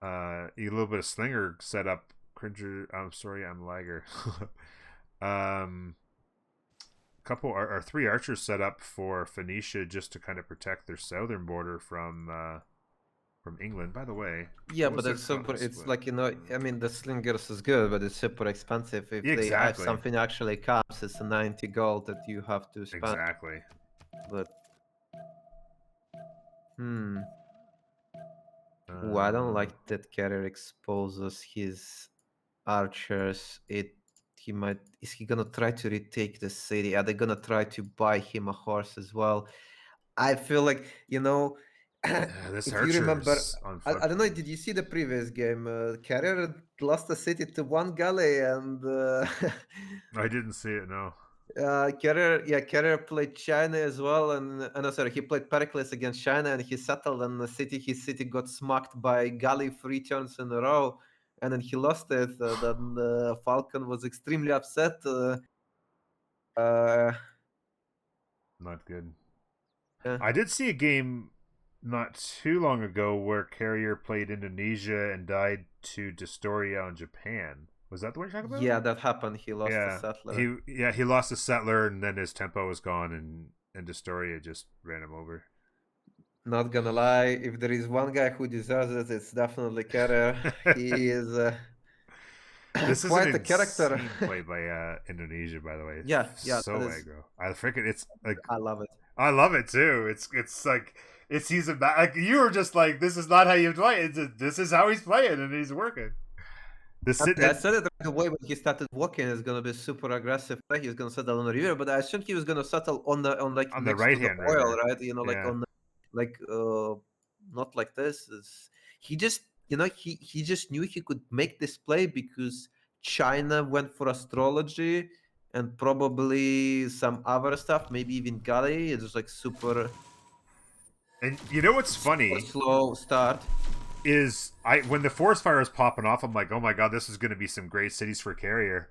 A little bit of slinger set up. Cringer, I'm sorry, I'm lagger. Couple or 3 archers set up for Phoenicia just to kind of protect their southern border from England. By the way, yeah, but it's super. It's like, you know, I mean, the slingers is good, but it's super expensive. If they have something actually comes, it's a 90 gold that you have to spend. Exactly. But Ooh, I don't like that Carrier exposes his archers. He might. Is he gonna try to retake the city? Are they gonna try to buy him a horse as well? I feel like, you know, this if you remember, I don't know. did you see the previous game? Carrier lost the city to 1 galley, and I didn't see it. No. Carrier played China as well, and no, sorry, he played Pericles against China, and he settled in the city. His city got smacked by Galley 3 turns in a row, and then he lost it. Then Falcon was extremely upset. Not good. Yeah. I did see a game not too long ago where Carrier played Indonesia and died to Destoria on Japan. Was that the one you're talking about? Yeah, that happened. He lost a settler. He lost a settler, and then his tempo was gone, and Destoria just ran him over. Not gonna lie, if there is one guy who deserves it, it's definitely Carrier. He is this quite is a character. Played by Indonesia, by the way. Yeah, so aggro. I freaking it's like I love it. I love it too. It's like he's like you were just like, this is not how you play. This is how he's playing, and he's working. I said it right away when he started walking. It's gonna be super aggressive. He's gonna settle on the river, but I assumed he was gonna settle on the right hand oil, right? You know, like on the, not like this. He just, you know, he just knew he could make this play because China went for astrology and probably some other stuff, maybe even Galley. It's just like super. And you know what's funny? Slow start. Is when the forest fire is popping off, I'm like, oh my god, this is going to be some great cities for Carrier.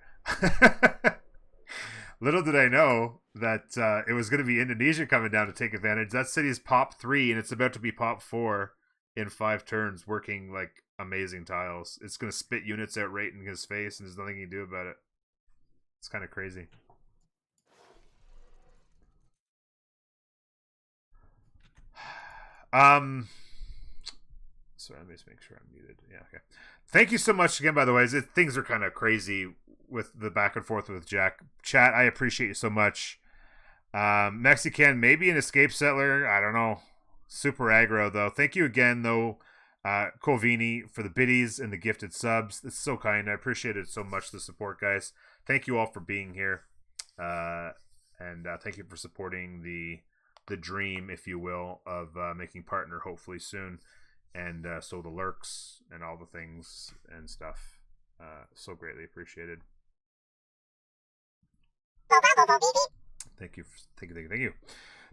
Little did I know that it was going to be Indonesia coming down to take advantage. That city is pop 3, and it's about to be pop 4 in 5 turns, working like amazing tiles. It's going to spit units out right in his face, and there's nothing he can do about it. It's kind of crazy. Sorry, let me just make sure I'm muted. Yeah, okay. Thank you so much again, by the way. Things are kind of crazy with the back and forth with Jack. Chat, I appreciate you so much. Mexican, maybe an escape settler. I don't know. Super aggro, though. Thank you again, though, Colvini, for the biddies and the gifted subs. It's so kind. I appreciate it so much, the support, guys. Thank you all for being here. And thank you for supporting the dream, if you will, of making partner hopefully soon. And so the lurks and all the things and stuff. So greatly appreciated. Thank you. Thank you.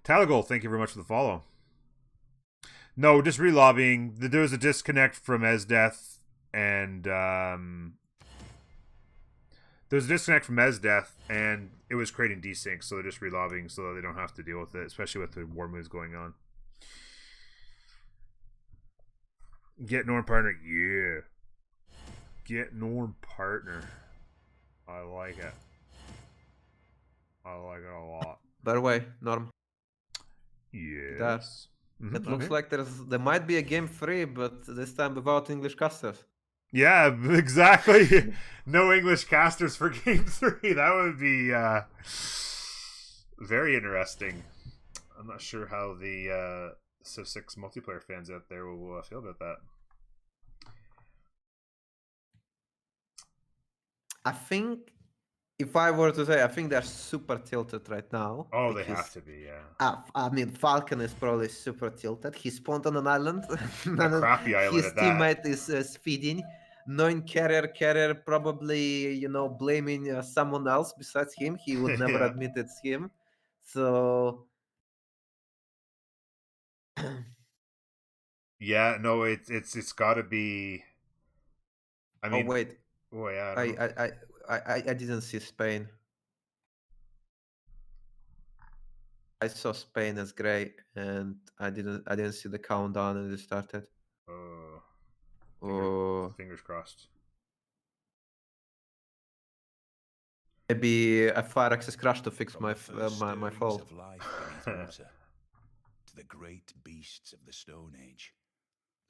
Talagol, thank you very much for the follow. No, just relobbying. There was a disconnect from Esdeath, and it was creating desync, so they're just relobbying so that they don't have to deal with it, especially with the war moves going on. Get Norm partner, yeah. Get Norm partner. I like it. I like it a lot. By the way, Norm. Yes. It looks like there might be a game 3, but this time without English casters. Yeah, exactly. No English casters for game 3. That would be very interesting. I'm not sure how the Civ 6 multiplayer fans out there will feel about that. I think, if I were to say, I think they're super tilted right now. Oh, they have to be, yeah. I mean, Falcon is probably super tilted. He spawned on an island. A crappy island His at that. teammate is feeding. Knowing Carrier probably, blaming someone else besides him. He would never Yeah. admit it's him. So... Yeah, no, it's got to be. I mean, wait. Oh yeah, I didn't see Spain. I saw Spain as grey, and I didn't see the countdown as it started. Fingers crossed. Maybe a fire access crash to fix my fault. Of life beneath water, to the great beasts of the Stone Age,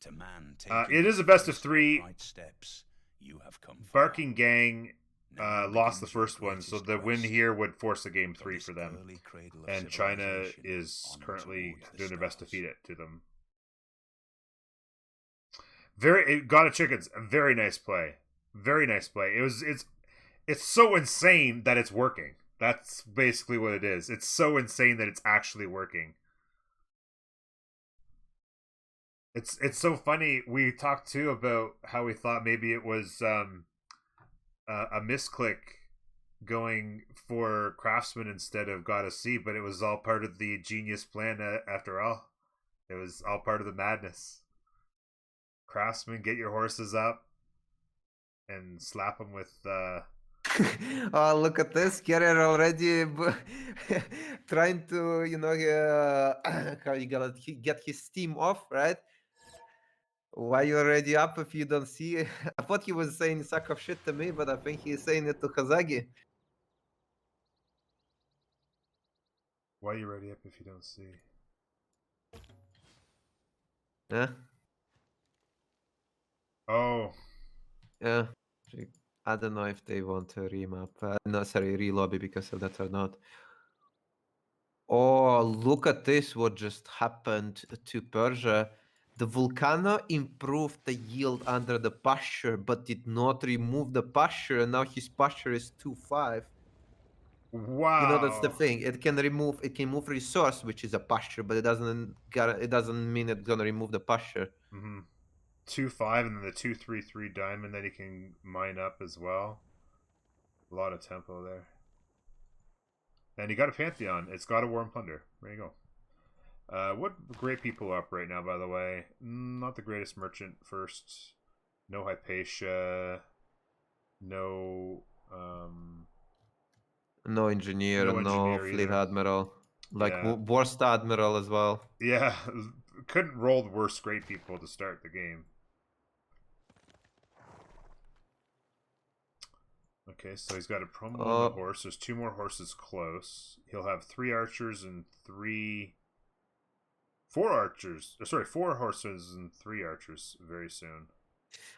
to man it is a best of 3. Steps you have come Barking Gang lost the first one, so the win here would force a game 3 for them. And China is currently doing their best to feed it to them. God of Chickens, a very nice play. Very nice play. It's so insane that it's working. That's basically what it is. It's so insane that it's actually working. It's so funny. We talked too about how we thought maybe it was a misclick going for Craftsman instead of God of Sea, but it was all part of the genius plan after all. It was all part of the madness. Craftsman, get your horses up and slap them with Oh, look at this. Carrier already trying to, how you gonna get his steam off, right? Why you already up if you don't see? I thought he was saying sack of shit to me, but I think he's saying it to Kazagi. Why are you ready up if you don't see? Yeah. Oh. Yeah. I don't know if they want to remap. No, sorry, relobby because of that or not. Oh, look at this, what just happened to Persia. The Volcano improved the yield under the pasture, but did not remove the pasture, and now his pasture is 2.5. Wow. That's the thing. It can move resource, which is a pasture, but it doesn't mean it's gonna remove the pasture. 2.5 and then the 2.3.3 diamond that he can mine up as well. A lot of tempo there. And he got a Pantheon. It's got a War and Plunder. There you go. What great people are up right now, by the way. Not the greatest merchant first. No Hypatia. No... No engineer, no fleet either. admiral. Worst admiral as well. Yeah, couldn't roll the worst great people to start the game. Okay, so he's got a promo on the horse. There's 2 more horses close. He'll have 3 archers and 4 archers. Sorry, 4 horses and 3 archers very soon.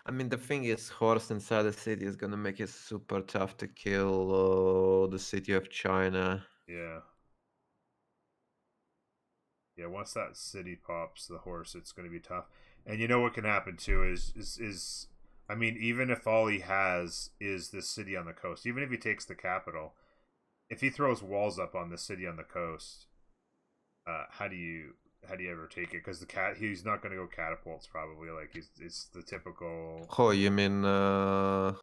I mean, the thing is, horse inside the city is gonna make it super tough to kill the city of China. Yeah. Yeah, once that city pops, the horse, it's gonna be tough. And you know what can happen too is I mean, even if all he has is the city on the coast, even if he takes the capital, if he throws walls up on the city on the coast, how do you ever take it? Because he's not going to go catapults probably. Like it's the typical. Oh, you mean I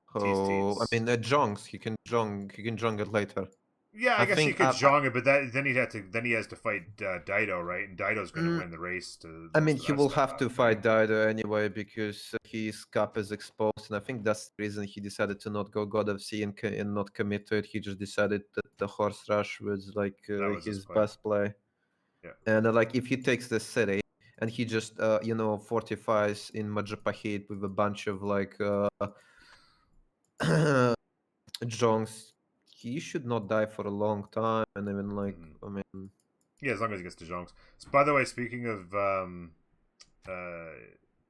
mean Jongs. He can jong it later. Yeah, I guess he could jong it, but then he has to fight Dido, right? And Dido's going to win the race. I mean, he will have to fight Dido anyway because his cap is exposed, and I think that's the reason he decided to not go God of Sea and not commit to it. He just decided that the horse rush was like his best play. Yeah. And if he takes the city and he just fortifies in Majapahit with a bunch of Jongs, he should not die for a long time. And even I mean, Yeah, as long as he gets to Zhongs. So, by the way, speaking of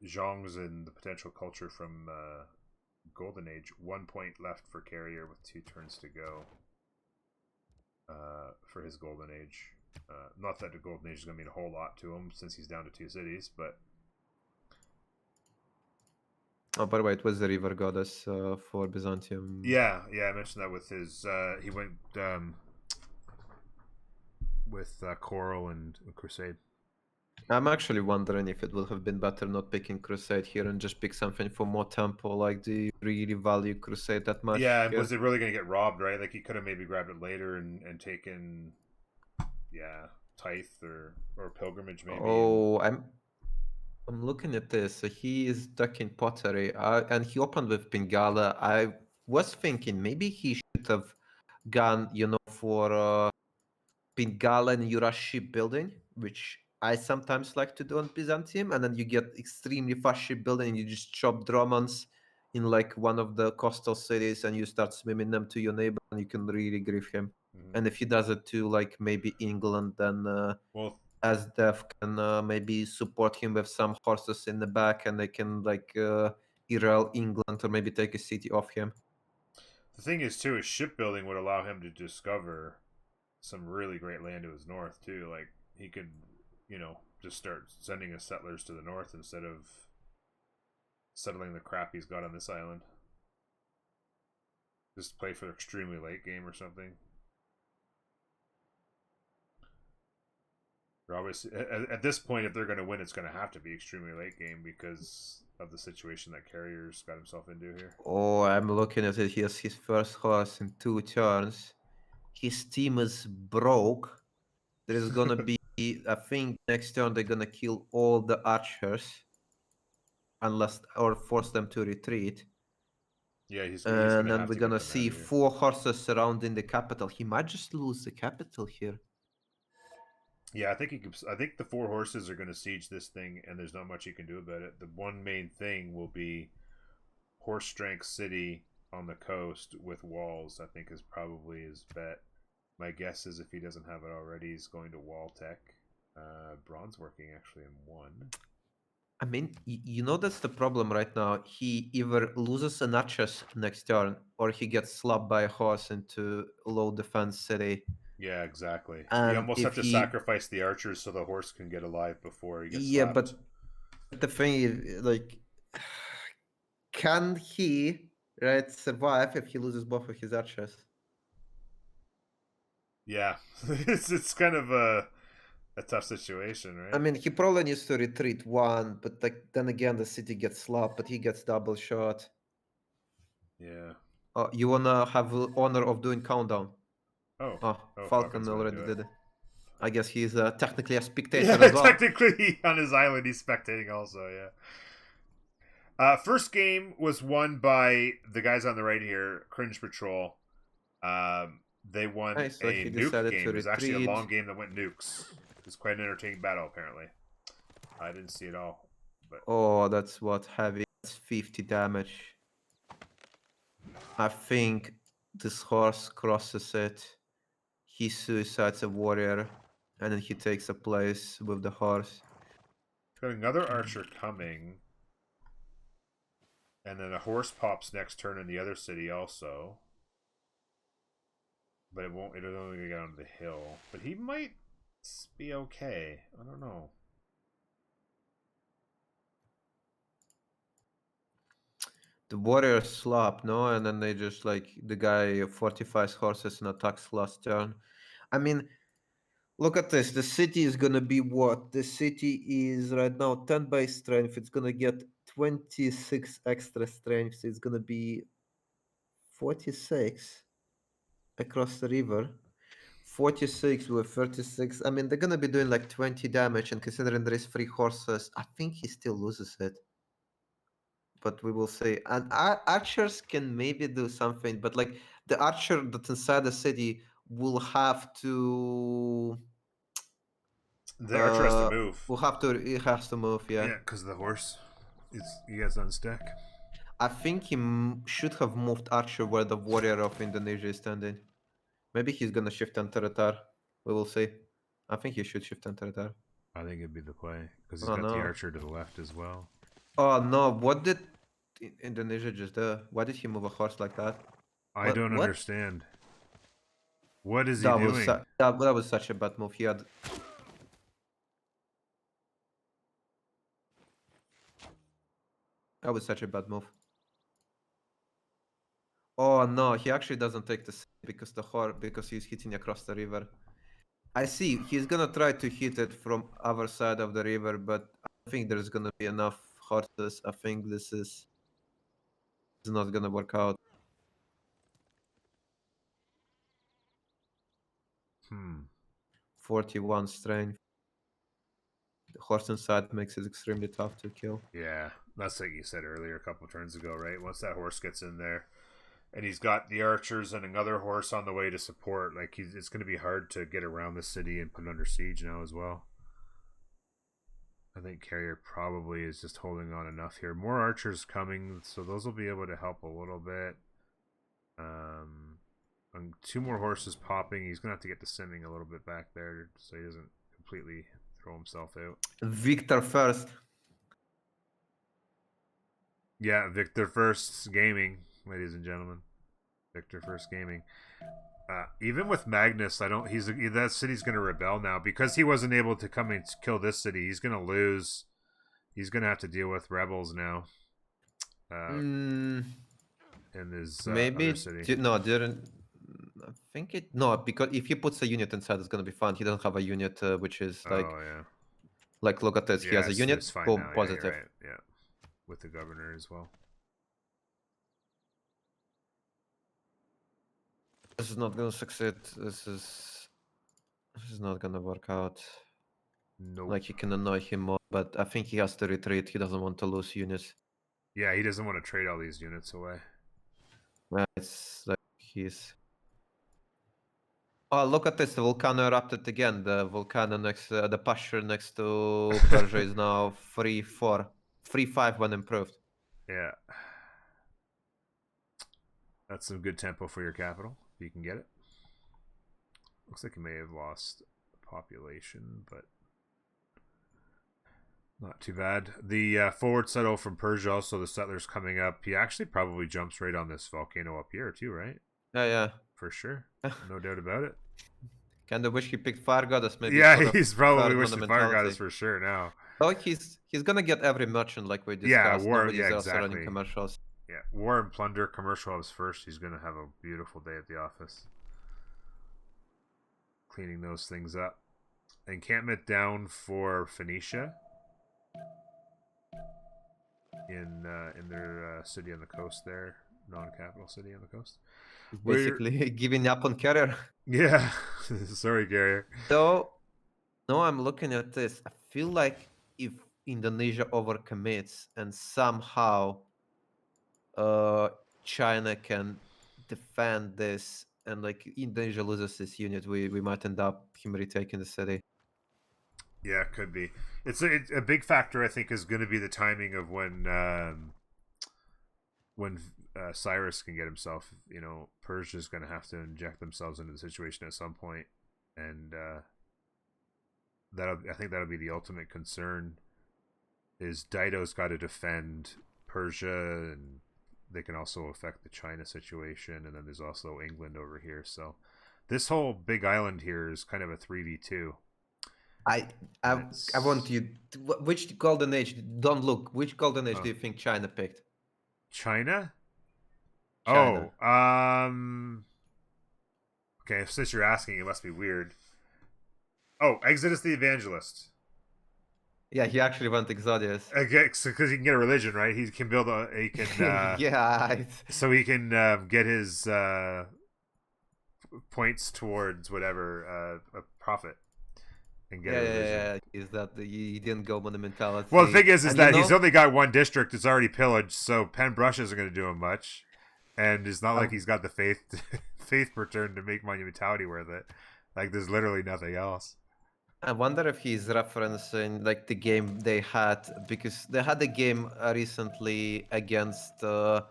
Zhongs and the potential culture from Golden Age, 1 point left for Carrier with 2 turns to go for his Golden Age. Not that the Golden Age is going to mean a whole lot to him since he's down to 2 cities, but... Oh, by the way, it was the River Goddess for Byzantium. Yeah, I mentioned that with his... he went with Coral and Crusade. I'm actually wondering if it would have been better not picking Crusade here and just pick something for more tempo. Like, do you really value Crusade that much? Yeah, and was it really going to get robbed, right? Like, he could have maybe grabbed it later and taken, Tithe or Pilgrimage, maybe. Oh, I'm looking at this. So he is ducking Pottery, and he opened with Pingala. I was thinking maybe he should have gone, for Pingala and Yura shipbuilding, which I sometimes like to do on Byzantium, and then you get extremely fast shipbuilding, and you just chop Dromans in like one of the coastal cities, and you start swimming them to your neighbor, and you can really grief him. Mm-hmm. And if he does it to like maybe England, then as Def can maybe support him with some horses in the back, and they can like derail England or maybe take a city off him. The thing is, too, is shipbuilding would allow him to discover some really great land to his north, too. Like, he could, just start sending his settlers to the north instead of settling the crap he's got on this island. Just play for extremely late game or something. They're obviously, at this point, if they're going to win, it's going to have to be extremely late game because of the situation that Carrier's got himself into here. Oh, I'm looking at it. He has his first horse in 2 turns. His team is broke. There is gonna be, I think, next turn they're gonna kill all the archers, or force them to retreat. Yeah, he's and gonna then we're gonna see 4 horses surrounding the capital. He might just lose the capital here. Yeah, I think the 4 horses are going to siege this thing, and there's not much you can do about it. The one main thing will be horse strength city on the coast with walls. I think is probably his bet. My guess is if he doesn't have it already, he's going to wall tech. Bronze working actually in 1. I mean, that's the problem right now. He either loses an archers next turn, or he gets slapped by a horse into low defense city. Yeah, exactly. And you almost have to sacrifice the archers so the horse can get alive before he gets slapped. But the thing is, like, can he survive if he loses both of his archers? Yeah, it's kind of a tough situation, right? I mean, he probably needs to retreat 1, but like then again, the city gets slapped, but he gets double shot. Yeah. Oh, you wanna have the honor of doing countdown? Oh, Falcon already did it. I guess he's technically a spectator as well. Technically, on his island, he's spectating also, yeah. First game was won by the guys on the right here, Cringe Patrol. They won a nuke game. It was actually a long game that went nukes. It was quite an entertaining battle, apparently. I didn't see it all. But... Oh, that's what heavy. That's 50 damage. I think this horse crosses it. He suicides a warrior, and then he takes a place with the horse. Got another archer coming. And then a horse pops next turn in the other city also. But it'll only get onto the hill. But he might be okay. I don't know. The warriors slap, no? And then they just like the guy fortifies horses and attacks last turn. I mean, look at this. The city is gonna be what? The city is right now 10 base strength. It's gonna get 26 extra strength. It's gonna be 46 across the river. 46 with 36. I mean, they're gonna be doing like 20 damage, and considering there is 3 horses, I think he still loses it. But we will see. And archers can maybe do something, but like the archer that's inside the city will have to. The archer has to move. He has to move, yeah. Yeah, because the horse he gets on stack. I think he should have moved archer where the warrior of Indonesia is standing. Maybe he's gonna shift on Taratar. We will see. I think you should shift enter there. I think it'd be the play because he's Oh got the no. archer to the left as well. Oh no, what did Indonesia just do? Why did he move a horse like that? I don't What? understand. What is he That doing? was that was such a bad move. He had. That was such a bad move. Oh no, he actually doesn't take the city because he's hitting across the river. I see. He's gonna try to hit it from other side of the river, but I think there's gonna be enough horses. I think this is not gonna work out. Hmm. 41 strength. The horse inside makes it extremely tough to kill. Yeah, that's like you said earlier a couple turns ago, right? Once that horse gets in there, and he's got the archers and another horse on the way to support, like it's going to be hard to get around the city and put it under siege now as well. I think Carrier probably is just holding on enough here. More archers coming, so those will be able to help a little bit. And 2 more horses popping. He's gonna have to get the simming a little bit back there so he doesn't completely throw himself out. Victor first. Yeah, Victor First Gaming, ladies and gentlemen. Victor First Gaming. Even with Magnus, that city's gonna rebel now because he wasn't able to come and kill this city. He's gonna lose. He's gonna have to deal with rebels now. In his Maybe other city. no, didn't. I think it no because if he puts a unit inside, it's gonna be fun. He doesn't have a unit which is like. Oh yeah. Like look at this. He has a unit. It's fine Boom, now. positive. Yeah, you're right. Yeah, with the governor as well. This is not gonna succeed. This is not gonna work out. Nope. Like you can annoy him more, but I think he has to retreat. He doesn't want to lose units. Yeah, he doesn't want to trade all these units away. It's like he's. Oh, look at this! The volcano erupted again. The volcano next, the pasture next to Persia is now 3-4, 3-5 when improved. Yeah, that's some good tempo for your capital if you can get it. Looks like he may have lost population, but not too bad. The forward settle from Persia, also the settlers coming up. He actually probably jumps right on this volcano up here too, right? Yeah. For sure, no doubt about it. Kind of wish he picked Fire Goddess. Maybe. Yeah, he's probably wishing Fire Goddess for sure now. Oh, he's gonna get every merchant like we discussed. Yeah, war. Nobody's Yeah, also exactly. running commercials. Yeah, war and plunder. Commercial hubs first. He's gonna have a beautiful day at the office, cleaning those things up. Encampment down for Phoenicia in their city on the coast there, non-capital city on the coast. Basically giving up on Carrier. Yeah, sorry, Carrier. So, no, I'm looking at this. I feel like if Indonesia overcommits and somehow China can defend this and like Indonesia loses this unit, we might end up him retaking the city. Yeah, it could be. It's a big factor. I think is going to be the timing of when Cyrus can get himself. You know, Persia's going to have to inject themselves into the situation at some point, and I think that'll be the ultimate concern. Is Dido's got to defend Persia, and they can also affect the China situation, and then there's also England over here. So this whole big island here is kind of a 3v2. I want you. Which golden age? Don't look. Which golden age do you think China picked? China? China. Oh, okay. Since you're asking, it must be weird. Oh, Exodus the Evangelist. Yeah, he actually went Exodius. Okay, because he can get a religion, right? He can build a. He can. Yeah. So he can get his points towards whatever a prophet. Yeah. Is that he didn't go monumentality? Well, the thing is that he's only got one district. It's already pillaged, so Pen Brush isn't going to do him much, and it's not like he's got the faith per turn to make monumentality worth it. Like there's literally nothing else. I wonder if he's referencing like the game they had because they had a game recently against. I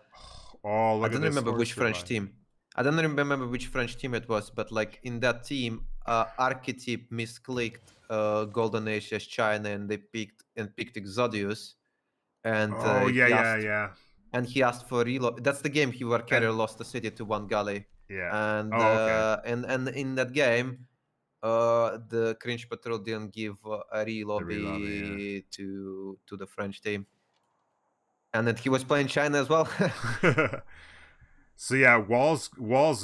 don't remember which French team. I don't remember which French team it was, but like in that team, archetype misclicked Golden Age as China, and they picked Exodius, and Oh yeah, he yeah, asked yeah, for reload. That's the game where Carrier And- lost the city to one galley, yeah. and Oh, okay. and in that game, the Cringe Patrol didn't give a relobby to the French team, and then he was playing China as well. So yeah, walls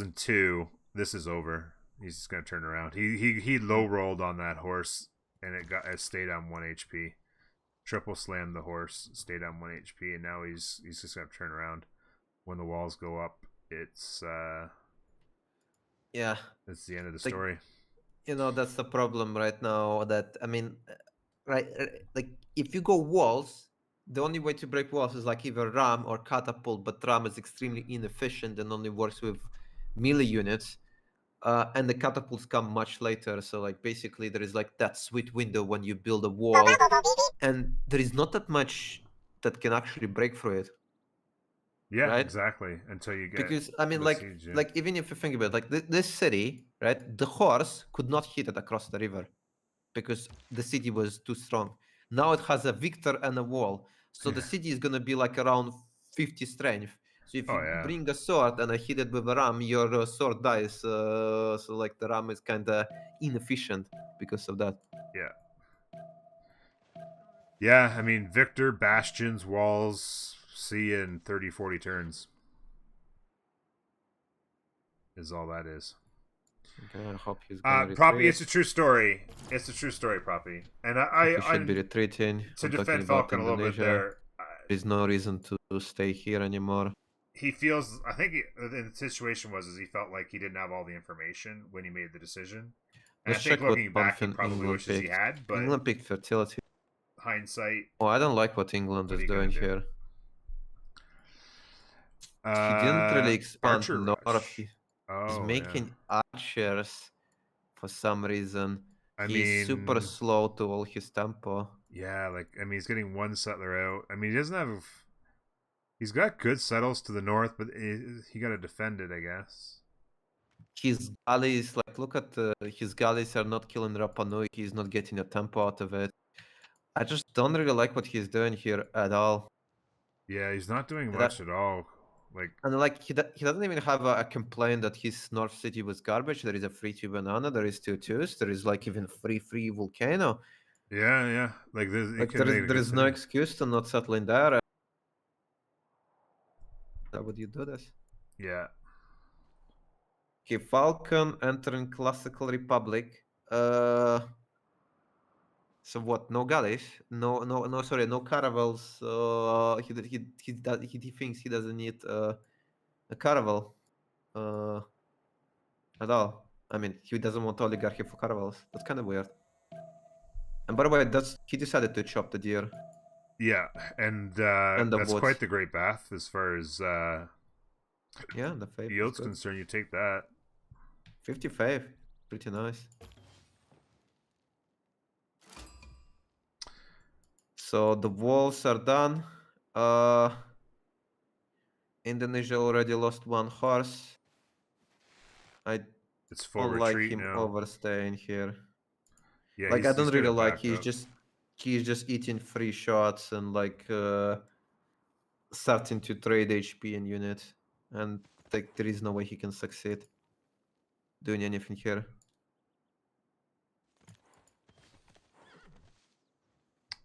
in 2. This is over. He's just gonna turn around. He low rolled on that horse, and it stayed on 1 HP. Triple slammed the horse, stayed on 1 HP, and now he's just gonna turn around. When the walls go up, it's Yeah, it's the end of the Like, story. that's the problem right now. That I mean, like if you go walls, the only way to break walls is like either ram or catapult, but ram is extremely inefficient and only works with melee units. And the catapults come much later, so like basically there is like that sweet window when you build a wall, and there is not that much that can actually break through it. Yeah, Right? exactly. Until you get Because I mean, the like siege, yeah. like even if you think about it, like this city, right? The horse could not hit it across the river because the city was too strong. Now it has a victor and a wall, so the Yeah. city is gonna be like around 50 strength. So if you Oh, yeah. bring a sword and I hit it with a ram, your sword dies. So like the ram is kind of inefficient because of that. Yeah. Yeah, I mean, Victor, bastions, walls, see you in 30, 40 turns. Is all that is. Okay, I hope he's gonna retreat. Proppy, it's a true story. It's a true story, Proppy. And He should be retreating. to I'm talking defend about Falcon a little bit Indonesia. there, There's no reason to stay here anymore. he feels, I think the situation was, is he felt like he didn't have all the information when he made the decision. And Let's I think check what looking back, he Pantheon probably England wishes he picked. had, but England picked fertility. hindsight, Oh, I don't like what England What is are you gonna doing do? here. He didn't really expand Archer north. Rush. He's Oh, making archers for some reason. I He's super mean, slow to all his tempo. yeah, like, I mean, he's getting one settler out. I mean, he doesn't have. He's got good settles to the north, but he got to defend it, I guess. His galleys, like, look at his galleys are not killing Rapa Nui. He's not getting a tempo out of it. I just don't really like what he's doing here at all. Yeah, he's not doing And much at all. Like, And like he doesn't even have a complaint that his North City was garbage. There is a free 2 banana. There is 2 twos. There is like even free volcano. yeah. Like, Like there is no excuse to not settle in there. How would you do this? Yeah. Okay, Falcon entering Classical Republic. So what? No galleys? No. Sorry, no caravels. He thinks he doesn't need a caravel. At all. I mean, he doesn't want oligarchy for caravels. That's kind of weird. And by the way, he decided to chop the deer. Yeah, and the that's woods. quite the great bath as far as Yeah, the faith yield's concerned. You take that. 55. Pretty nice. So the walls are done. Indonesia already lost 1 horse. It's full don't like retreat him now. overstaying here. Yeah, Like I don't really like. He's He's just eating free shots and like starting to trade HP in units, and like there is no way he can succeed doing anything here.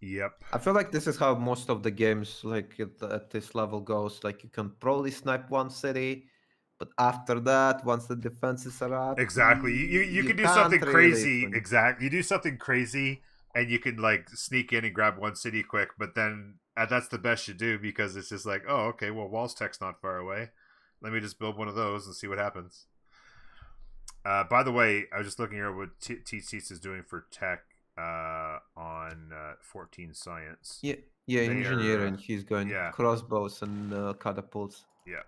Yep. I feel like this is how most of the games like at this level goes. Like you can probably snipe one city, but after that, once the defenses are up, Exactly. You can do something crazy. Exactly. You do something crazy, and you can like sneak in and grab one city quick. But then that's the best you do because it's just like, oh, okay, well, Wall's Tech's not far away. Let me just build one of those and see what happens. By the way, I was just looking at what T-Seats is doing for tech on 14 science. Yeah, engineering. He's going crossbows and catapults. Yeah,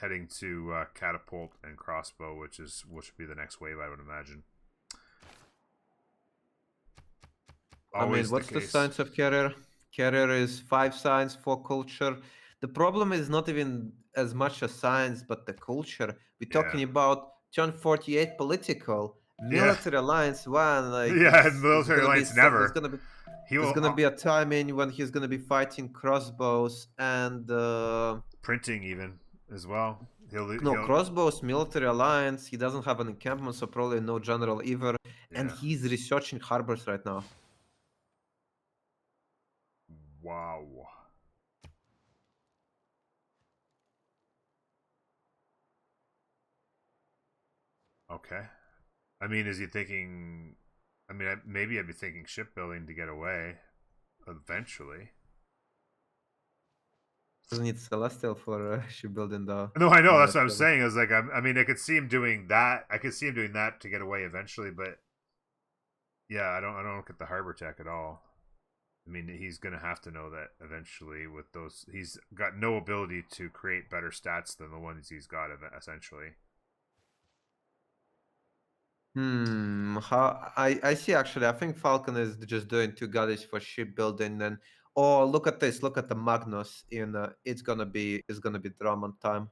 heading to catapult and crossbow, which would be the next wave, I would imagine. Always I mean, what's the science of carrier? Carrier is 5 science, 4 culture. The problem is not even as much as science, but the culture. We're talking about turn 48 political, Military Alliance 1, like Yeah, it's military gonna be alliance never. He there's will gonna be a timing when he's gonna be fighting crossbows and printing even as well. no He'll crossbows, military alliance. He doesn't have an encampment, so probably no general either. And yeah. he's researching harbors right now. Wow. Okay. I mean, is he thinking? I mean, maybe I'd be thinking shipbuilding to get away eventually. Doesn't need celestial for shipbuilding though. No, I know. That's what I'm Actually. saying. Is like, I mean, I could see him doing that. I could see him doing that to get away eventually. But yeah, I don't look at the harbor tech at all. I mean, he's gonna have to know that eventually. With those, he's got no ability to create better stats than the ones he's got. Essentially. How I see actually. I think Falcon is just doing 2 galleys for shipbuilding. And oh, look at this! Look at the Magnus. In it's gonna be Drummond time.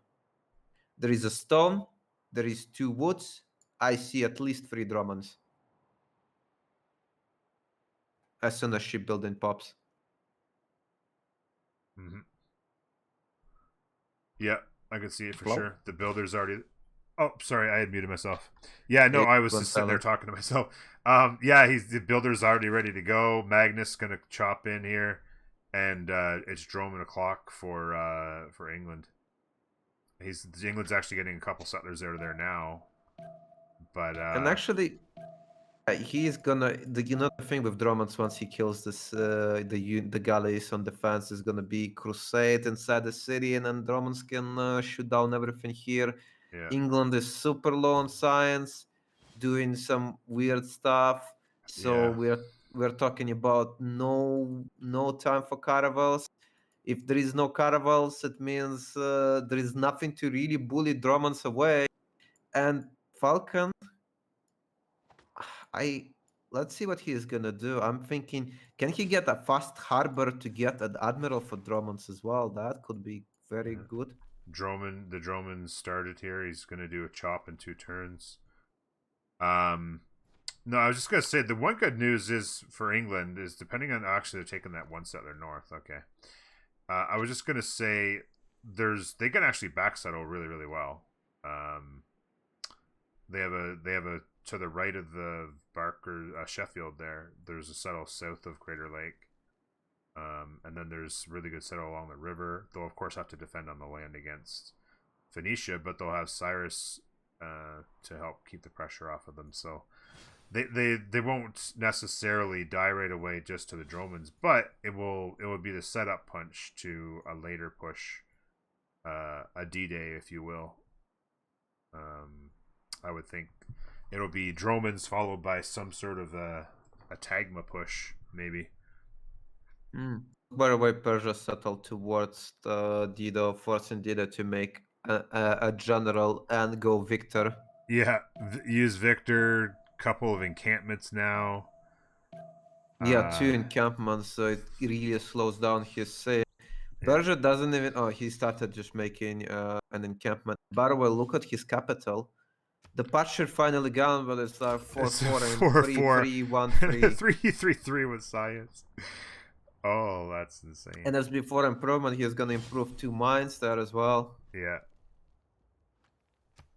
There is a stone. There is 2 woods. I see at least 3 Drummonds. As soon as shipbuilding pops. Mm-hmm. Yeah, I can see it for Hello? sure. The builder's already. Oh, sorry, I had muted myself. Yeah, no, I was just sitting there talking to myself. Yeah, the builder's already ready to go. Magnus gonna chop in here, and it's Droman o'clock for England. England's actually getting a couple settlers out of there now, but And actually, he's gonna the thing with Dromans once he kills this the galleys on defense is gonna be crusade inside the city, and then Dromans can shoot down everything here. yeah, England is super low on science, doing some weird stuff. So yeah, we're talking about no time for caravels. If there is no caravels, it means there is nothing to really bully Dromans away. And Falcon, I let's see what he is gonna do. I'm thinking, can he get a fast harbor to get an admiral for Dromans as well? That could be very yeah. good. The Droman started here. He's gonna do a chop in 2 turns. No, I was just gonna say the one good news is for England is depending on actually they're taking that 1 settler north. Okay, I was just gonna say they can actually backsettle really well. They have a to the right of the Barker Sheffield there. There's a settle south of Crater Lake, and then there's really good settle along the river. They'll of course have to defend on the land against Phoenicia, but they'll have Cyrus to help keep the pressure off of them. So they won't necessarily die right away just to the Dromans, but it will be the setup punch to a later push, a D-Day, if you will. I would think it'll be Dromans followed by some sort of a Tagma push, maybe. By the way, Persia settled towards Dido, forcing Dido to make a general and go victor. Yeah, use Victor. Couple of encampments now. Yeah, 2 encampments, so it really slows down his sail. Persia doesn't even. Oh, he started just making an encampment. By the way, look at his capital. The patcher finally gone, but it's 4-4 and 3-3-1-3. 3-3-3 with science. Oh, that's insane. And as before improvement, he's gonna improve 2 mines there as well. Yeah,